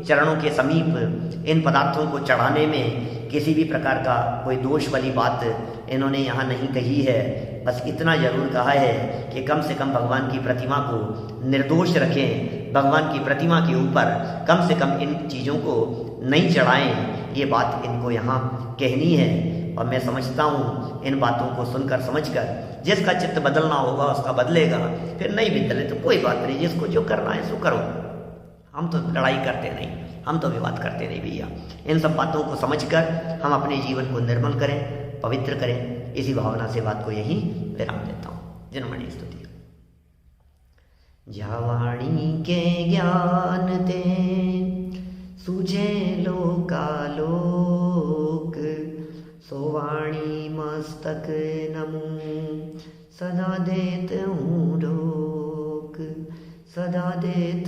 चरणों के समीप इन पदार्थों को चढ़ाने में किसी भी प्रकार का कोई दोष वाली बात इन्होंने यहाँ नहीं कही है। बस इतना जरूर कहा है कि कम से कम भगवान की प्रतिमा को निर्दोष रखें, भगवान की प्रतिमा के ऊपर कम से कम इन चीज़ों को नहीं चढ़ाएं। ये बात इनको यहाँ कहनी है। और मैं समझता हूँ इन बातों को सुनकर समझकर जिसका चित्त बदलना होगा उसका बदलेगा, फिर नहीं भी बदले तो कोई बात नहीं, जिसको जो करना है सो करो। हम तो लड़ाई करते नहीं, हम तो विवाद करते नहीं भैया। इन सब बातों को समझकर हम अपने जीवन को निर्मल करें, पवित्र करें। इसी भावना से बात को यहीं विराम देता हूँ। जनमणि स्तुति। जावाणी के ज्ञान ते सुझे लोकालोक, सोवाणी मस्तक नमू सदा देत हूँ रोक, सदा देत